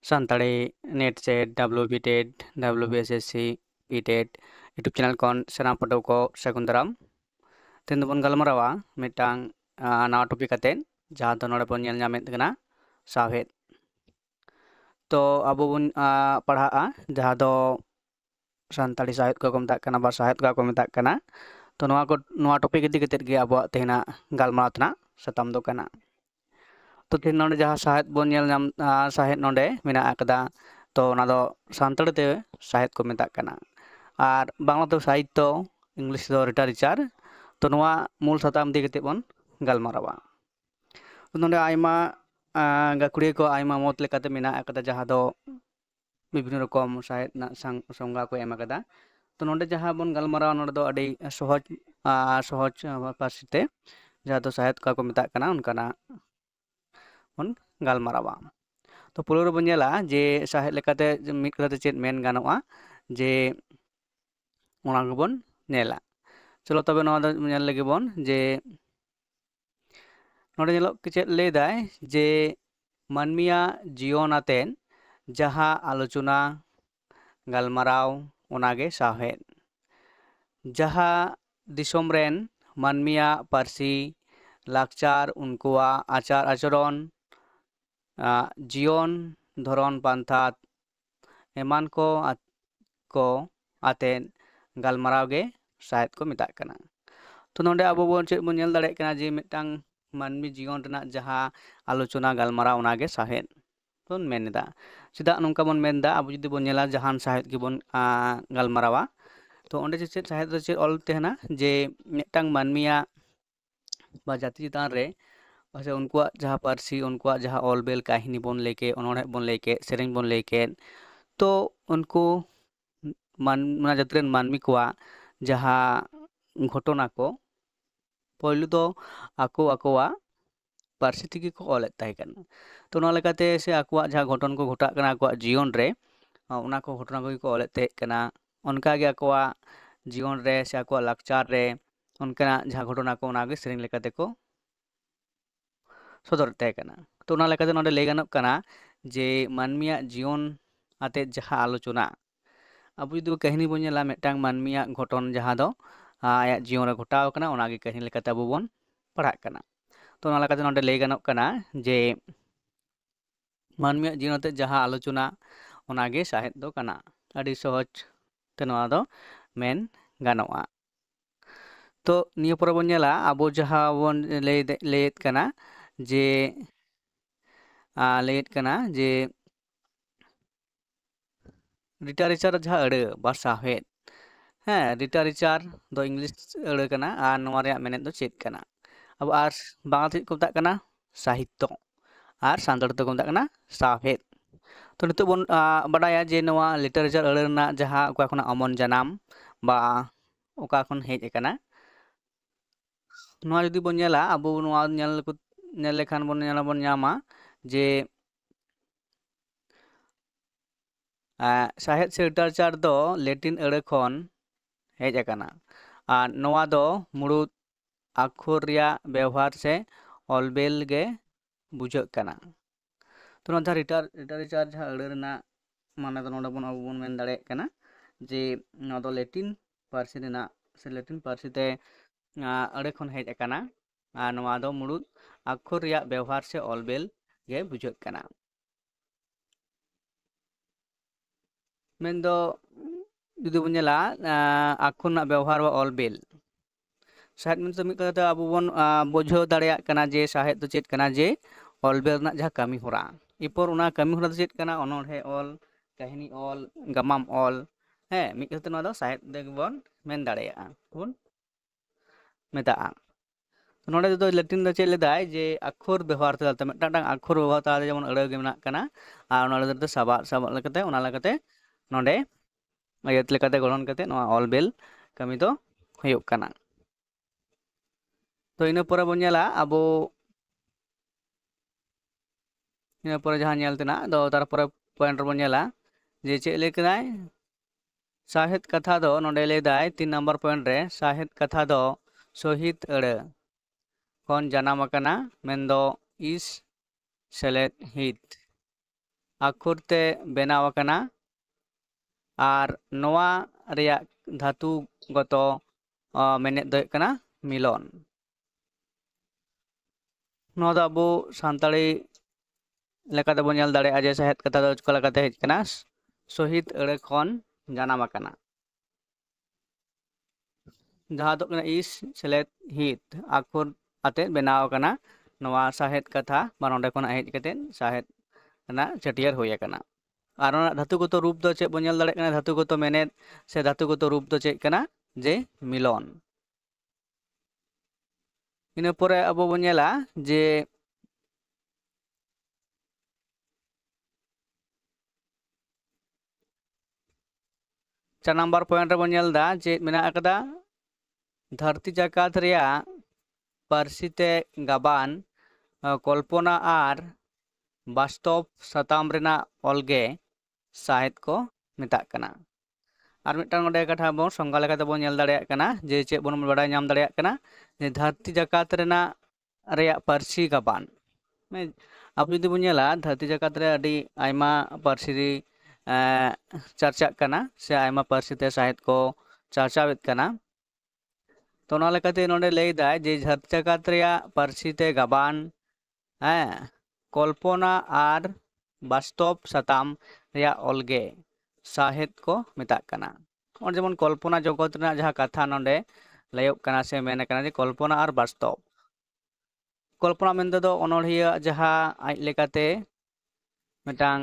Santali net set WB TET WBSSC PTET YouTube channel कौन सनाम पटो को सगुन दाराम तेन दोबन गलमारावा मिटांग नवा टॉपिक आते जहां तो नोडे बन ñel ñamet कना साहेद तो अब बन पढ़ा जहां दो सानताड़ी साहित्य को मेता कना बा साहित्य को मेता कना तो नवा टॉपिक इदी कतेत गे अब तेना गलमाराव तना सताम दो कना तो तेन नोडे जहां साहित्य बन ñel ñam साहित्य नोडे मेना akada तो ना दो सानताड़ी ते साहित्य को मेता कना और बांग्ला तो साहित्य इंग्लिश दो लिटरेचर तो नवा मूल सताम दी कतेत बन गलमारावा तो नोडे आयमा गाकुड़िया को आयमा मत लेकाते मेना akada जहां दो विभिन्न रकम साहित्य ना संगा को एम akada तो नोडे जहां बन गलमाराव नोडे दो अडी सहज सहज पासिते जहां दो साहित्य को मेता कना उनकाना बन गलमारावा तो पुरो बन ñela जे साहित्य लेकाते मिद कथाते चेद मेन गानोआ जे ओना गेबन ñela चलो तबे नोआ दो ñel लेगे बन जे नोडे ñelok चेद लेदाय जे मानमिया जीवन आतेन जहां आलोचना गलमाराव ओनागे साहेद जहां दिसोम रेन मानमिया पारसी लाकचार उनकुआ आचार आचरण जीवन धरन पांथा एमान को आतेन गलमाराव गे साहित्य को मेता कना तो नोडे अब बन चेद बन ñel दाड़े कना जे मिटांग मानमी जीवन रेना जहां आलोचना गलमाराव ओनागे साहेद बन मेनदा चेदा नोंका बन मेनदा अब जुदी बन ñela जहान साहित्य गे बन गलमारावा तो ओंडे चेद साहित्य चेद ऑल तेहना जे मिटांग मानमिया बा जाति चितान रे से उनकुआ जहां पारसी उनकुआ जहां ऑलबेल काहिनी बन लेके ओनोड़े बन लेके सेरेंग बन लेके तो उनको माना जातिरेन मानमी कुआ जहां घटना को पहलू तो आको आकोआ पारसी तिगी को ऑलेत ताहे कना तो ओना लेकाते से आकुआ जहां घटन को घटा कना आकुआ जीवन रे ओना को घटना को ऑलेत ताहे कना उनका गे आकुआ जीवन रे से आकुआ लाकचार रे उनका जहां घटना को ओनागे सेरेंग लेकाते को सदर ताहे कना तो ओना लेकाते नोडे लay गानोग कना जे मानमिया जीवन आते जहां आलोचना अब जुदी कहानी बन ñela मिटांग मानमिया घटन जहां दो आया जीवन रे घटाव कना ओनागे कहानी लेकाते अब बन पढ़ा कना तो ओना लेकाते नोडे लay गानोग कना जे मानमिया जीवन आते जहां आलोचना ओनागे साहित्य दो कना अडी सहज ते नोआ दो मेन गानोआ तो निया पर बन ñela अब जहां बन लेयत कना जे लेयत कना जे लिटरेचर जहां अड़े बा साहेद हाँ लिटरेचर दो इंग्लिश अड़े कना और नोआ रे मेनेद दो चेद कना अब आर बांग्ला को मेता कना साहित्य और सानताड़ी को मेता कना साहेद तो नितो बन बाडाया जे नोआ लिटरेचर अड़े रना जहां ओका खना अमन जनाम बा ओका खन हेज कना नोआ जुदी बन ñela अब नोआ ñel लेखान बन ñela बन ñama जे साहित्य से लिटरेचर दो लैटिन अड़े खन हेज अकाना और नोआ दो मुड़ुद अक्षर रिया व्यवहार से ऑलबेल गे बुझाग कना तो नोआ लिटरेचर जहां अड़े रना माने दो नोडे बन अब बन मेन दाड़े कना जे नोआ दो लैटिन पारसी रेना से लैटिन पारसी ते अड़े खन हेज अकाना और नोआ दो मुड़ुद अक्षर रिया व्यवहार से ऑलबेल गे बुझाग कना मेन दो जुदी बन ñela अक्षर ना व्यवहार व ऑलबेल साहित्य में तो मिद कथाते अब बन बुझाव दाड़ेयाग कना जे साहित्य दो चेद कना जे ऑलबेल ना जहां कामी होरा एरपर ओना कामी होरा दो चेद कना अनोढ़े ऑल काहिनी ऑल गमाम ऑल हे मिद कथाते नोआ दो साहित्य दे बन मेन दाड़ेयागा बन मेताआ तो नोडे दो लैटिन दो चेद लेदाय जे अक्षर व्यवहार ते मिदटांग अक्षर व्यवहार ताले जेमन अड़े गे मेना कना और ओना लेदाते साबा लेकाते ओना लेकाते नोडे आयत लेकाते गठन कते नोआ ऑलबेल कामी दो हुयुग कना तो इन पर बन ñela अब इन पर जहां ñel तेना दो तारपर पॉइंट बन ñela जे चेद लेकदाय साहित्य कथा दो नोडे लेदाय 3 नंबर पॉइंट रे साहित्य कथा दो शहीद अड़े खन जानाम अकाना मेन दो इस सेलेद हित আক্ষর তে বেনাও আকানা আর নোয়া রেয়া ধাতু গত মেনেদ ᱫᱚ ᱦᱩᱭᱩᱜ ᱠᱟᱱᱟ মিলন ᱱᱚᱣᱟ ᱫᱚ ᱟᱵᱚ ᱥᱟᱱᱛᱟᱲᱤ ᱞᱮᱠᱟᱛᱮ ᱵᱚᱱ ᱧᱮᱞ ᱫᱟᱲᱮᱭᱟᱜᱼᱟ ᱡᱮ ᱥᱟᱦᱮᱫ ᱠᱟᱛᱷᱟ ᱫᱚ ᱪᱮᱫ ᱞᱮᱠᱟᱛᱮ ᱦᱮᱡ ᱟᱠᱟᱱᱟ ᱥᱚᱦᱤᱫ ᱟᱹᱲᱟᱹ ᱠᱷᱚᱱ ᱡᱟᱱᱟᱢ ᱟᱠᱟᱱᱟ ᱡᱟᱦᱟᱸ ᱫᱚ ᱠᱟᱱᱟ ᱤᱥ ᱥᱮᱞᱮᱫ ᱦᱤᱛ ᱟᱠᱷᱚᱨ ᱟᱛᱮ ᱵᱮᱱᱟᱣ ᱟᱠᱟᱱᱟ ᱱᱚᱣᱟ ᱥᱟᱦᱮᱫ ᱠᱟᱛᱷᱟ ᱵᱟ ᱱᱚᱰᱮ ᱠᱷᱚᱱᱟᱜ ᱦᱮᱡ ᱠᱟᱛᱮ ᱥᱟᱦᱮᱫ ᱨᱮᱱᱟᱜ ᱪᱷᱟᱹᱴᱭᱟᱹᱨ ᱦᱩᱭ ᱟᱠᱟᱱᱟ ᱟᱨ ᱚᱱᱟ ᱫᱷᱟᱹᱛᱩᱜᱚᱛᱚ ᱨূᱯ ᱫᱚ ᱪᱮᱫ ᱵᱚᱱ ᱧᱮᱞ ᱫᱟᱲᱮᱭᱟᱜ ᱠᱟᱱᱟ ᱫᱷᱟᱹᱛᱩᱜᱚᱛᱚ ᱢᱮᱱᱮᱫ ᱥᱮ ᱫᱷᱟᱹᱛᱩᱜᱚᱛᱚ ᱨূᱯ ᱫᱚ ᱪᱮᱫ ᱠᱟᱱᱟ ᱡᱮ মিলন ᱤᱱᱟᱹ ᱯᱚᱨᱮ ᱟᱵᱚ ᱵᱚᱱ ᱧᱮᱞᱟ ᱡᱮ 4 নম্বর পয়েন্ট রে বন ᱧᱮᱞ ᱫᱟ ᱪᱮᱫ ᱢᱮᱱᱟᱜ ᱟᱠᱟᱫᱟ ᱫᱷᱟᱹᱨᱛᱤ ᱡᱟᱠᱟᱛ ᱨᱮᱭᱟᱜ ᱯᱟᱹᱨᱥᱤ ᱛᱮ ᱜᱟᱵᱟᱱ ᱠᱚᱞᱯᱚᱱᱟ ᱟᱨ বাস্তব সাতাম রেনাᱜ ᱚᱞᱜᱮ ᱥᱟᱦᱮᱫ ᱠᱚ ᱢᱮᱛᱟᱜ ᱠᱟᱱᱟ ᱟᱨ ᱢᱤᱫᱴᱟᱝ ᱱᱚᱰᱮ ᱠᱟᱛᱷᱟ ᱵᱚᱱ ᱥᱚᱝজ্ঞᱟ ᱞᱮᱠᱟᱛᱮ ᱵᱚᱱ ᱧᱮᱞ ᱫᱟᱲᱮᱭᱟᱜ ᱠᱟᱱᱟ ᱡᱮ ᱪᱮᱫ ᱵᱚᱱ ᱵᱟᱰᱟᱭ ᱧᱟᱢ ᱫᱟᱲᱮᱭᱟᱜ ᱠᱟᱱᱟ ᱡᱮ ᱫᱷᱟᱹᱨᱛᱤ ᱡᱟᱠᱟᱛ ᱨᱮᱭᱟᱜ ᱯᱟᱹᱨᱥᱤ ᱜᱟᱵᱟᱱ ᱟᱵᱚ ᱡᱩᱫᱤ ᱵᱚᱱ ᱧᱮᱞᱟ ᱫᱷᱟᱹᱨᱛᱤ ᱡᱟᱠᱟᱛ ᱨᱮ ᱟᱹᱰᱤ ᱟᱭᱢᱟ ᱯᱟᱹᱨᱥᱤ ᱪᱟᱨᱪᱟᱜ ᱠᱟᱱᱟ ᱥᱮ ᱟᱭᱢᱟ ᱯᱟᱹᱨᱥᱤ ᱛᱮ ᱥᱟᱦᱮᱫ ᱠᱚ ᱪᱟᱨᱪᱟᱣᱮᱫ ᱠᱟᱱᱟ ᱛᱚ ᱚᱱᱟ ᱞᱮᱠᱟᱛᱮ ᱱᱚᱰᱮ ᱞᱟᱹᱭ ᱫᱟᱭ ᱡᱮ ᱫᱷᱟᱹᱨᱛᱤ ᱡᱟᱠᱟᱛ ᱨᱮᱭᱟᱜ ᱯᱟᱹᱨᱥᱤ ᱛᱮ ᱜᱟᱵᱟᱱ কল্পনা আর বাস্তব সাতাম রেয়াᱜ অলগে সাহেদ কো মেতাগ কানা और যেমন কল্পনা জগৎ রেনাᱜ যাহা কাথা নডে লায়ক কানা সে মেনে কানা যে কল্পনা আর বাস্তব কল্পনা মেনতে দো অনড়হিয়া যাহা আজ লেকাতে মিটাং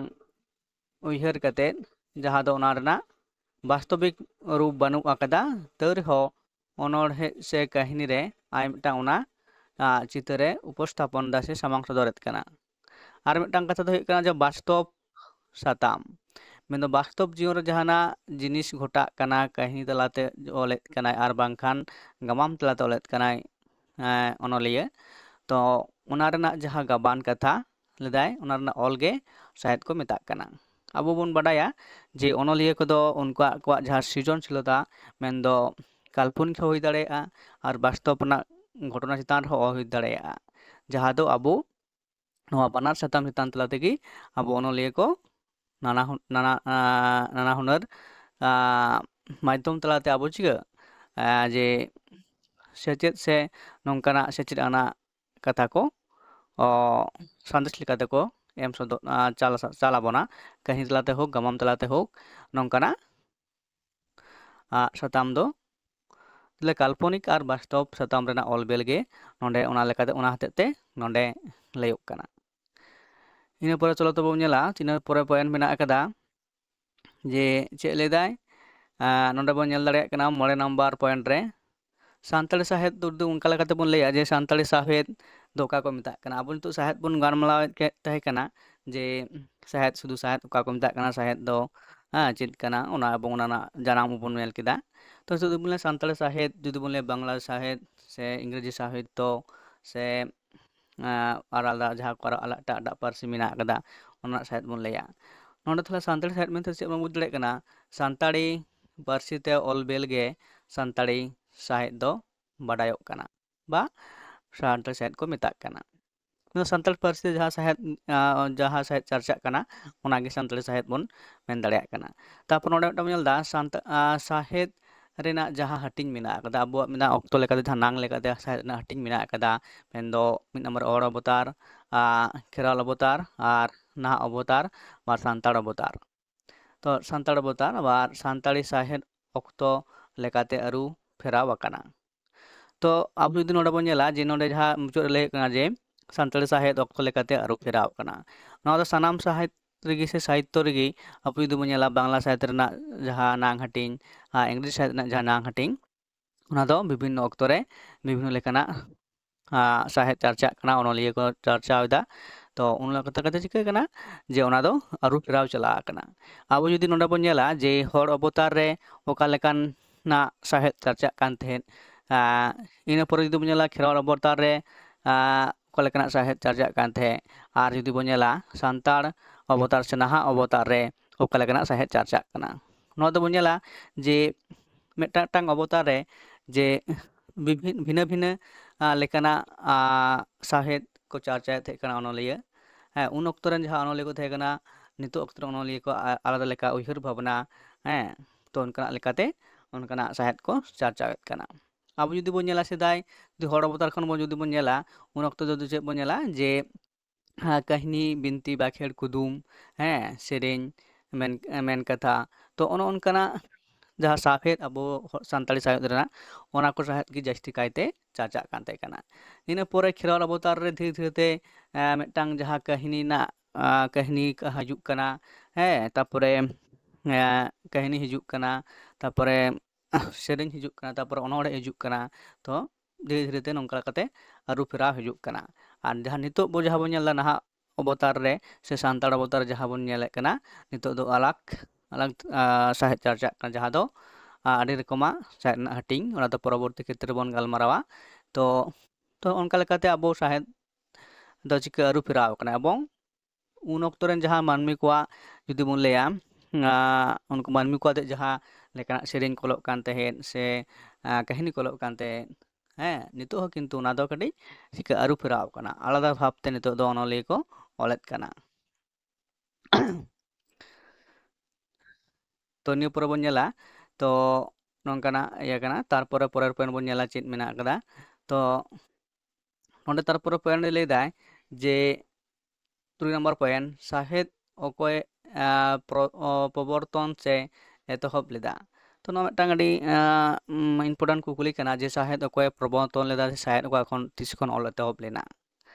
উইহার কাতে যাহা দো ওনা রেনাᱜ বাস্তবিক রূপ বানুক আকাদা তর হ অনড়হে সে কাহিনী রে আই মিটাং ওনা চিত্রে উপস্থাপন দা সে সামাং সদরেত কানা আর মিটাং কথা দো হুᱭᱩᱜ ᱠᱟᱱᱟ ᱡᱮ বাস্তব সাতাম মেন বাস্তব জীবন রে জাহানা জিনিস ঘটা কানা কাহিনী তালাতে অলেত কানায় আর বাংখান গামাম তালাতে অলেত কানায় অনলিয়া তো ওনা রেনাᱜ যাহা গাবান কথা লেদায় ওনা রেনাᱜ অলগে সাহেদ ᱠᱚ ᱢᱮᱛᱟᱜ ᱠᱟᱱᱟ ᱟᱵᱚ ᱵᱚᱱ ᱵᱟᱰᱟᱭᱟ ᱡᱮ ᱚᱱᱚᱞᱤᱭᱟᱹ ᱠᱚᱫᱚ ᱩᱱᱠᱩᱣᱟᱜ ᱡᱟᱦᱟᱸ ᱥᱨᱤᱡᱚᱱশীলতা ᱢᱮᱱᱫᱚ ᱠᱟল্ᱯᱚᱱᱤᱠ ᱦᱚᱸ ᱦᱩᱭ ᱫᱟᱲᱮᱭᱟᱜᱼᱟ ᱟᱨ ᱵᱟᱥᱛᱚᱵ ᱨᱮᱱᱟᱜ ᱜᱷᱚᱴᱚᱱᱟ ᱪᱮᱛᱟᱱ ᱨᱮᱦᱚᱸ ᱦᱩᱭ ᱫᱟᱲᱮᱭᱟᱜᱼᱟ ᱡᱟᱦᱟᱸ ᱫᱚ ᱟᱵᱚ ᱱᱚᱣᱟ ᱵᱟᱱᱟᱨ ᱥᱟᱛᱟᱢ ᱪᱮᱛᱟᱱ ᱛᱟᱞᱟ ᱛᱮᱜᱮ ᱟᱵᱚ ᱚᱱᱚᱞᱤᱭᱟᱹ ᱠᱚ নানা হুনার মাধ্যম তালাতে আবো চিকা যে সেচেদ সে নংকানা সেচেদ আনা কথা ko sandesh lekate ko em sodo chalabona kahin talate hok gamam talate hok nongkana satam do le kalponik ar bastob satam rena olbel ge nonde ona lekate ona hatete nonde layok kana ina pore cholo to bo nyela tina pore point mena akada je chet ledai nonde bo nyel dareyak kana 9 number point re Santali ᱥᱟᱦᱮᱫ ᱫᱚ ᱚᱱᱠᱟ ᱞᱮᱠᱟᱛᱮ ᱵᱚᱱ ᱞᱟᱹᱭᱟ ᱡᱮ ᱥᱟᱱᱛᱟᱲᱤ ᱥᱟᱦᱮᱫ ᱫᱚ ᱚᱠᱟ ᱠᱚ ᱢᱮᱛᱟᱜ ᱠᱟᱱᱟ ᱟᱵᱚ ᱱᱤᱛᱚᱜ ᱥᱟᱦᱮᱫ ᱵᱚᱱ ᱜᱟᱞᱢᱟᱨᱟᱣᱮᱫ ᱛᱟᱦᱮᱸ ᱠᱟᱱᱟ ᱡᱮ ᱥᱟᱦᱮᱫ ᱥᱩᱫᱷᱩ ᱥᱟᱦᱮᱫ ᱚᱠᱟ ᱠᱚ ᱢᱮᱛᱟᱜ ᱠᱟᱱᱟ ᱥᱟᱦᱮᱫ ᱫᱚ ᱪᱮᱫ ᱠᱟᱱᱟ ᱚᱱᱟ ᱮᱵᱚᱝ ᱚᱱᱟ ᱨᱮᱱᱟᱜ ᱡᱟᱱᱟᱢ ᱵᱚᱱ ᱧᱮᱞ ᱠᱮᱫᱟ ᱛᱚ ᱡᱩᱫᱤ ᱵᱚᱱ ᱞᱟᱹᱭᱟ ᱥᱟᱱᱛᱟᱲᱤ ᱥᱟᱦᱮᱫ ᱡᱩᱫᱤ ᱵᱚᱱ ᱞᱟᱹᱭᱟ ᱵᱟᱝᱞᱟ ᱥᱟᱦᱮᱫ ᱥᱮ ᱤᱝᱨᱮᱡᱤ ᱥᱟᱦᱤᱛᱛᱚ ᱥᱮ ᱟᱨ ᱟᱞᱟᱫᱟ ᱡᱟᱦᱟᱸ ᱠᱚ ᱮᱴᱟᱜ ᱮᱴᱟᱜ ᱯᱟᱹᱨᱥᱤ ᱢᱮᱱᱟᱜ ᱟᱠᱟᱫᱟ ᱚᱱᱟ ᱨᱮᱱᱟᱜ ᱥᱟᱦᱮᱫ ᱵᱚᱱ ᱞᱟᱹᱭᱟ ᱱᱚᱰᱮ ᱛᱟᱦᱞᱮ ᱥᱟᱱᱛᱟᱲᱤ ᱥᱟᱦᱮᱫ ᱢᱮᱱᱛᱮ ᱪᱮᱫ ᱵᱚᱱ ᱵᱩᱡᱽ ᱫᱟᱲᱮᱭᱟᱜ ᱠᱟᱱᱟ ᱥᱟᱱᱛᱟᱲᱤ ᱯᱟᱹᱨᱥᱤ ᱛᱮ ᱚᱞ ᱵᱮᱞ ᱜᱮ ᱥᱟᱱᱛᱟᱲᱤ ᱥᱟᱦᱮᱫ ᱫᱚ ᱵᱟᱰᱟᱭᱚᱜ ᱠᱟᱱᱟ ᱵᱟ ᱥᱟᱱᱛᱟᱲ ᱥᱟᱦᱮᱫ ᱠᱚ ᱢᱮᱛᱟᱜ ᱠᱟᱱᱟ ᱥᱟᱱᱛᱟᱲ ᱯᱟᱹᱨᱥᱤ ᱡᱟᱦᱟᱸ ᱥᱟᱦᱮᱫ ᱪᱟᱨᱪᱟᱜ ᱠᱟᱱᱟ ᱚᱱᱟᱜᱮ ᱥᱟᱱᱛᱟᱲᱤ ᱥᱟᱦᱮᱫ ᱵᱚᱱ ᱢᱮᱱ ᱫᱟᱲᱮᱭᱟᱜ ᱠᱟᱱᱟ ᱛᱟᱨᱯᱚর ᱱᱚᱰᱮ ᱢᱤᱫᱴᱟᱝ ᱵᱚᱱ ᱧᱮᱞᱫᱟ ᱥᱟᱦᱮᱫ ᱨᱮᱱᱟᱜ ᱡᱟᱦᱟᱸ ᱦᱟᱹᱴᱤᱧ ᱢᱮᱱᱟᱜ ᱟᱠᱟᱫᱟ ᱟᱵᱚᱣᱟᱜ ᱢᱮᱱᱟᱜ ᱚᱠᱛᱚ ᱞᱮᱠᱟᱛᱮ ᱡᱟᱦᱟᱸ ᱱᱟᱝ ᱞᱮᱠᱟᱛᱮ ᱥᱟᱦᱮᱫ ᱨᱮᱱᱟᱜ ᱦᱟᱹᱴᱤᱧ ᱢᱮᱱᱟᱜ ᱟᱠᱟᱫᱟ ᱢᱮᱱᱫᱚ 1 নম্বর ᱚᱲ অবতার ᱠᱷᱮᱨᱣᱟᱞ অবতার আর নাহᱟᱜ অবতার বা সান্তাড় অবতার তো সান্তাড় অবতার আবার সান্তাড়ি সাহেদ অক্ত লেকাতে আরু ফেরাও আকানা তো আবু যদি নোডে বন ñela যে নোডে যাহা মুচুদ ᱞᱟᱹᱭ ᱠᱟᱱᱟ ᱡᱮ ᱥᱟᱱᱛᱟᱲᱤ ᱥᱟᱦᱮᱫ ᱚᱠᱛᱚ ᱞᱮᱠᱟᱛᱮ ᱟᱹᱨᱩ ᱯᱷᱮᱨᱟᱣ ᱠᱟᱱᱟ ᱱᱚᱣᱟ ᱫᱚ ᱥᱟᱱᱟᱢ ᱥᱟᱦᱮᱫ ᱨᱮᱜᱮ ᱥᱮ ᱥᱟহিত্য ᱨᱮᱜᱮ ᱟᱵᱚ ᱡᱩᱫᱤ ᱵᱚᱱ ᱧᱮᱞᱟ ᱵᱟᱝᱞᱟ ᱥᱟᱦᱮᱫ ᱨᱮᱱᱟᱜ ᱡᱟᱦᱟᱸ ᱱᱟᱝ ᱦᱟᱹᱴᱤᱧ ᱤᱝᱨᱮᱡᱤ ᱥᱟᱦᱮᱫ ᱨᱮᱱᱟᱜ ᱡᱟᱦᱟᱸ ᱱᱟᱝ ᱦᱟᱹᱴᱤᱧ ᱚᱱᱟ ᱫᱚ ᱵᱤᱵᱷᱤᱱᱱᱚ ᱚᱠᱛᱚ ᱨᱮ ᱵᱤᱵᱷᱤᱱᱱᱚ ᱞᱮᱠᱟᱱᱟᱜ ᱥᱟᱦᱮᱫ ᱪᱟᱨᱪᱟᱜ ᱠᱟᱱᱟ ᱚᱱᱚᱞᱤᱭᱟᱹ ᱠᱚ ᱪᱟᱨᱪᱟᱣᱮᱫᱟ ᱛᱚ ᱚᱱᱟ ᱠᱟᱛᱮ ᱪᱤᱠᱟᱹ ᱠᱟᱱᱟ ᱡᱮ ᱚᱱᱟ ᱫᱚ ᱟᱹᱨᱩ ᱯᱷᱮᱨᱟᱣ ᱪᱟᱞᱟᱣ ᱟᱠᱟᱱᱟ ᱟᱵᱚ ᱡᱩᱫᱤ ᱱᱚᱰᱮ ᱵᱚᱱ ᱧᱮᱞᱟ ᱡᱮ ᱦᱚᱲ ᱚᱵᱚᱛᱟᱨ ᱨᱮ ᱚᱠᱟ ᱞᱮᱠᱟᱱᱟᱜ ᱥᱟᱦᱮᱫ ᱪᱟᱨᱪᱟᱜ ᱠᱟᱱ ᱛᱟᱦᱮᱸᱫ ᱤᱱᱟᱹ ᱯᱚᱨᱮ ᱡᱩᱫᱤ ᱵᱚᱱ ᱧᱮᱞᱟ ᱠᱷᱮᱨᱣᱟᱞ ᱚᱵᱚᱛᱟᱨ ᱨᱮ ᱚᱠᱟ ᱞᱮᱠᱟᱱᱟᱜ ᱥᱟᱦᱮᱫ ᱪᱟᱨᱪᱟᱜ ᱠᱟᱱ ᱛᱟᱦᱮᱸᱫ ᱟᱨ ᱡᱩᱫᱤ ᱵᱚᱱ ᱧᱮᱞᱟ ᱥᱟᱱᱛᱟᱲ অবতার ᱥᱮ ᱱᱟᱦᱟᱜ ᱚᱵᱚᱛᱟর ᱨᱮ ᱚᱠᱟ ᱞᱮᱠᱟᱱᱟᱜ ᱥᱟᱦᱮᱫ ᱪᱟᱨᱪᱟᱜ ᱠᱟᱱᱟ ᱱᱚᱣᱟ ᱫᱚᱵᱚᱱ ᱧᱮᱞᱟ ᱡᱮ ᱢᱤᱫᱴᱟᱝ অবতার ᱨᱮ ᱡᱮ ᱵᱷᱤᱱᱟᱹ ᱵᱷᱤᱱᱟᱹ ᱞᱮᱠᱟᱱᱟᱜ ᱥᱟᱦᱮᱫ ᱠᱚ ᱪᱟᱨᱪᱟᱭᱮᱫ ᱛᱟᱦᱮᱸ ᱠᱟᱱᱟ ᱚᱱᱚᱞᱤᱭᱟᱹ ᱩᱱ ᱚᱠᱛᱚ ᱨᱮᱱ ᱡᱟᱦᱟᱸ ᱚᱱᱚᱞᱤᱭᱟᱹ ᱠᱚ ᱛᱟᱦᱮᱸ ᱠᱟᱱᱟ ᱱᱤᱛᱚᱜ ᱚᱠᱛᱚ ᱨᱮ ᱚᱱᱚᱞᱤᱭᱟᱹ ᱠᱚ ᱟᱞᱟᱫᱟ ᱞᱮᱠᱟ ᱩᱭᱦᱟᱹᱨ ᱵᱷᱟᱵᱽᱱᱟ, ᱦᱮᱸ, ᱛᱚ ᱚᱱᱠᱟᱱᱟᱜ ᱞᱮᱠᱟᱛᱮ ᱚᱱᱠᱟᱱᱟᱜ ᱥᱟᱶᱦᱮᱫ ᱠᱚ ᱪᱟᱨᱪᱟᱣᱮᱫ ᱠᱟᱱᱟ᱾ ᱟᱵᱚ ᱡᱩᱫᱤ ᱵᱚᱱ ᱧᱮᱞᱟ ᱥᱮᱫᱟᱭ ᱡᱩᱫᱤ ᱦᱚᱲ ᱚᱵᱚᱛᱟᱨ ᱠᱷᱚᱱ ᱵᱚᱱ ᱡᱩᱫᱤ ᱵᱚᱱ ᱧᱮᱞᱟ, ᱩᱱ ᱚᱠᱛᱚ ᱫᱚ ᱪᱮᱫ ᱵᱚᱱ ᱧᱮᱞᱟ ᱡᱮ ᱠᱟᱹᱦᱱᱤ, ᱵᱤᱱᱛᱤ, ᱵᱟᱸᱠᱷᱮᱲ, ᱠᱩᱫᱩᱢ, ᱦᱮᱸ, ᱥᱮᱨᱮᱧ, ᱢᱮᱱ ᱠᱟᱛᱷᱟ, ᱛᱚ ᱚᱱᱮ ᱚᱱᱠᱟᱱᱟᱜ ᱡᱟᱦᱟᱸ ᱥᱟᱶᱦᱮᱫ ᱟᱵᱚ ᱥᱟᱱᱛᱟᱲᱤ ᱥᱟᱶᱦᱮᱫ ᱨᱮᱱᱟᱜ ᱚᱱᱟ ᱠᱚ ᱥᱟᱶᱦᱮᱫ ᱜᱮ ᱡᱟᱹᱥᱛᱤ ᱠᱟᱭᱛᱮ ᱪᱟᱨᱪᱟᱜ ᱠᱟᱱ ᱛᱟᱦᱮᱸ ᱠᱟᱱᱟ᱾ ᱤᱱᱟᱹ ᱯᱚᱨᱮ ᱠᱷᱮᱨᱣᱟᱞ ᱚᱵᱚᱛᱟᱨ ᱨᱮ ᱫᱷᱤᱨᱮ ᱫᱷᱤᱨᱮᱛᱮ ᱢᱤᱫᱴᱟᱝ ᱡᱟᱦᱟᱸ ᱠᱟᱹᱦᱱᱤ ᱨᱮᱱᱟᱜ ᱠᱟᱹᱦᱱᱤ ᱦᱤᱡᱩᱜ ᱠᱟᱱᱟ, ᱦᱮᱸ, ᱛᱟᱯᱚᱨᱮ ᱠᱟᱹᱦᱱᱤ ᱦᱤᱡᱩᱜ ᱠᱟᱱᱟ, ᱛᱟᱯᱚᱨᱮ ᱥᱮᱨᱮᱧ ᱦᱤᱡᱩᱜ ᱠᱟᱱᱟ, ᱛᱟᱯᱚᱨᱮ ᱚᱱᱚᱬᱦᱮ ᱦᱤᱡᱩᱜ kᱟᱱᱟ, ᱛᱚ ᱫᱷᱤᱨᱮ ᱫᱷᱤᱨᱮᱛᱮ ᱱᱚᱝᱠᱟ ᱠᱟᱛᱮ ᱟᱹᱨᱩ ᱯᱷᱮᱨᱟᱣ ᱦᱤᱡᱩᱜ ᱠᱟᱱᱟ᱾ ᱟᱨ ᱡᱟᱦᱟᱸ ᱱᱤᱛᱚᱜ ᱡᱟᱦᱟᱸ ᱵᱚᱱ ᱧᱮᱞ ᱮᱫᱟ ᱱᱟᱦᱟᱜ ᱚᱵᱚᱛᱟᱨ ᱨᱮ ᱥᱮ ᱥᱟᱱᱛᱟᱲ ᱚᱵᱚᱛᱟᱨ ᱡᱟᱦᱟᱸ ᱵᱚᱱ ᱧᱮᱞᱮᱫ ᱠᱟᱱᱟ, ᱱᱤᱛᱚᱜ ᱫᱚ ᱟᱞᱟᱜᱽ ᱟᱞᱟᱜᱽ ᱥᱟᱶᱦᱮᱫ ᱪᱟᱨᱪᱟᱜ ᱠᱟᱱᱟ, ᱡᱟᱦᱟᱸ ᱫᱚ ᱟᱹᱰᱤ ᱨᱚᱠᱚᱢᱟᱜ ᱥᱟᱶᱦᱮᱫ ᱨᱮᱱᱟᱜ ᱦᱟᱹᱴᱤᱧ, ᱚᱱᱟ ᱫᱚ ᱯᱚᱨᱚᱵᱚᱨᱛᱤ ᱠᱷᱮᱛᱨᱮ ᱵᱚᱱ ᱜᱟᱞᱢᱟᱨᱟᱣᱟ᱾ ᱛᱚ ᱚᱱᱠᱟ ᱞᱮᱠᱟᱛᱮ ᱟᱵᱚ ᱥᱟᱶᱦᱮᱫ ᱫᱚ ᱪᱤᱠᱟᱹ ᱟᱹᱨᱩ ᱯᱷᱮᱨᱟᱣ ᱠᱟᱱᱟ, ᱮᱵᱚᱝ ᱩᱱ ᱚᱠᱛᱚ ᱨᱮᱱ ᱡᱟᱦᱟᱸ ᱢᱟᱹᱱᱢᱤ ᱠᱚᱣᱟᱜ ᱡᱩᱫᱤ ᱵᱚᱱ ᱞᱟᱹᱭᱟ, ᱩᱱᱠᱩ ᱢᱟᱹᱱᱢᱤ ᱠᱚᱣᱟᱜ ᱡᱟᱦᱟᱸ ᱞᱮᱠᱟᱱᱟᱜ ᱥᱮᱨᱮᱧ ᱠᱚ ᱚᱞᱚᱜ ᱠᱟᱱ ᱛᱟᱦᱮᱸᱫ ᱥᱮ ᱠᱟᱹᱦᱱᱤ ᱠᱚ ᱚᱞᱚᱜ ᱠᱟᱱ ᱛᱟᱦᱮᱸᱫ, ᱦᱮᱸ, ᱱᱤᱛᱚᱜ ᱦᱚᱸ ᱠᱤᱱᱛᱩ ᱚᱱᱟ ᱫᱚ ᱠᱟᱹᱴᱤᱡ ᱪᱤᱠᱟᱹ ᱟᱹᱨᱩ ᱯᱷᱮᱨᱟᱣ ᱠᱟᱱᱟ, ᱟᱞᱟᱫᱟ ᱵᱷᱟᱵᱛᱮ ᱱᱤᱛᱚᱜ ᱫᱚ ᱚᱱᱚᱞᱤᱭᱟᱹ ᱠᱚ ᱚᱞᱮᱫ ᱠᱟᱱᱟ᱾ ᱛᱚ ᱱᱤᱭᱟᱹ ᱯᱚᱨᱮ ᱵᱚᱱ ᱧᱮᱞᱟ, ᱛᱚ ᱱᱚᱝᱠᱟᱱᱟᱜ ᱤᱭᱟᱹ ᱠᱟᱱᱟ᱾ ᱛᱟᱨᱯᱚᱨᱮ ᱯᱚᱨᱮᱨ ᱯᱚᱭᱮᱱᱴ ᱵᱚᱱ ᱧᱮᱞᱟ ᱪᱮᱫ ᱢᱮᱱᱟᱜ ᱟᱠᱟᱫᱟ᱾ ᱛᱚ ᱱᱚᱸᱰᱮ ᱛᱟᱨᱯᱚᱨᱮ ᱯᱚᱭᱮᱱᱴ ᱮ ᱞᱟᱹᱭᱫᱟᱭ ᱡᱮ 3 নম্বর পয়েন্ট, ᱥᱟᱶᱦᱮᱫ ᱚᱠᱚᱭ ᱯᱨᱚᱵᱚᱨᱛᱚᱱ ᱥᱮ ᱮᱛᱚᱦᱚᱵ ᱞᱮᱫᱟ? ᱛᱚ ᱱᱚᱣᱟ ᱢᱤᱫᱴᱟᱝ ᱟᱹᱰᱤ ᱤম্ᱯᱚর্ᱴᱮন্ট ᱠᱩᱠᱞᱤ ᱠᱟᱱᱟ ᱡᱮ ᱥᱟᱶᱦᱮᱫ ᱚᱠᱚᱭ ᱯᱨᱚᱵᱚᱨᱛᱚᱱ ᱞᱮᱫᱟ, ᱥᱟᱶᱦᱮᱫ ᱚᱠᱟ ᱠᱷᱚᱱ ᱛᱤᱥ ᱠᱷᱚᱱ ᱚᱞ ᱮᱛᱚᱦᱚᱵ ᱞᱮᱱᱟ?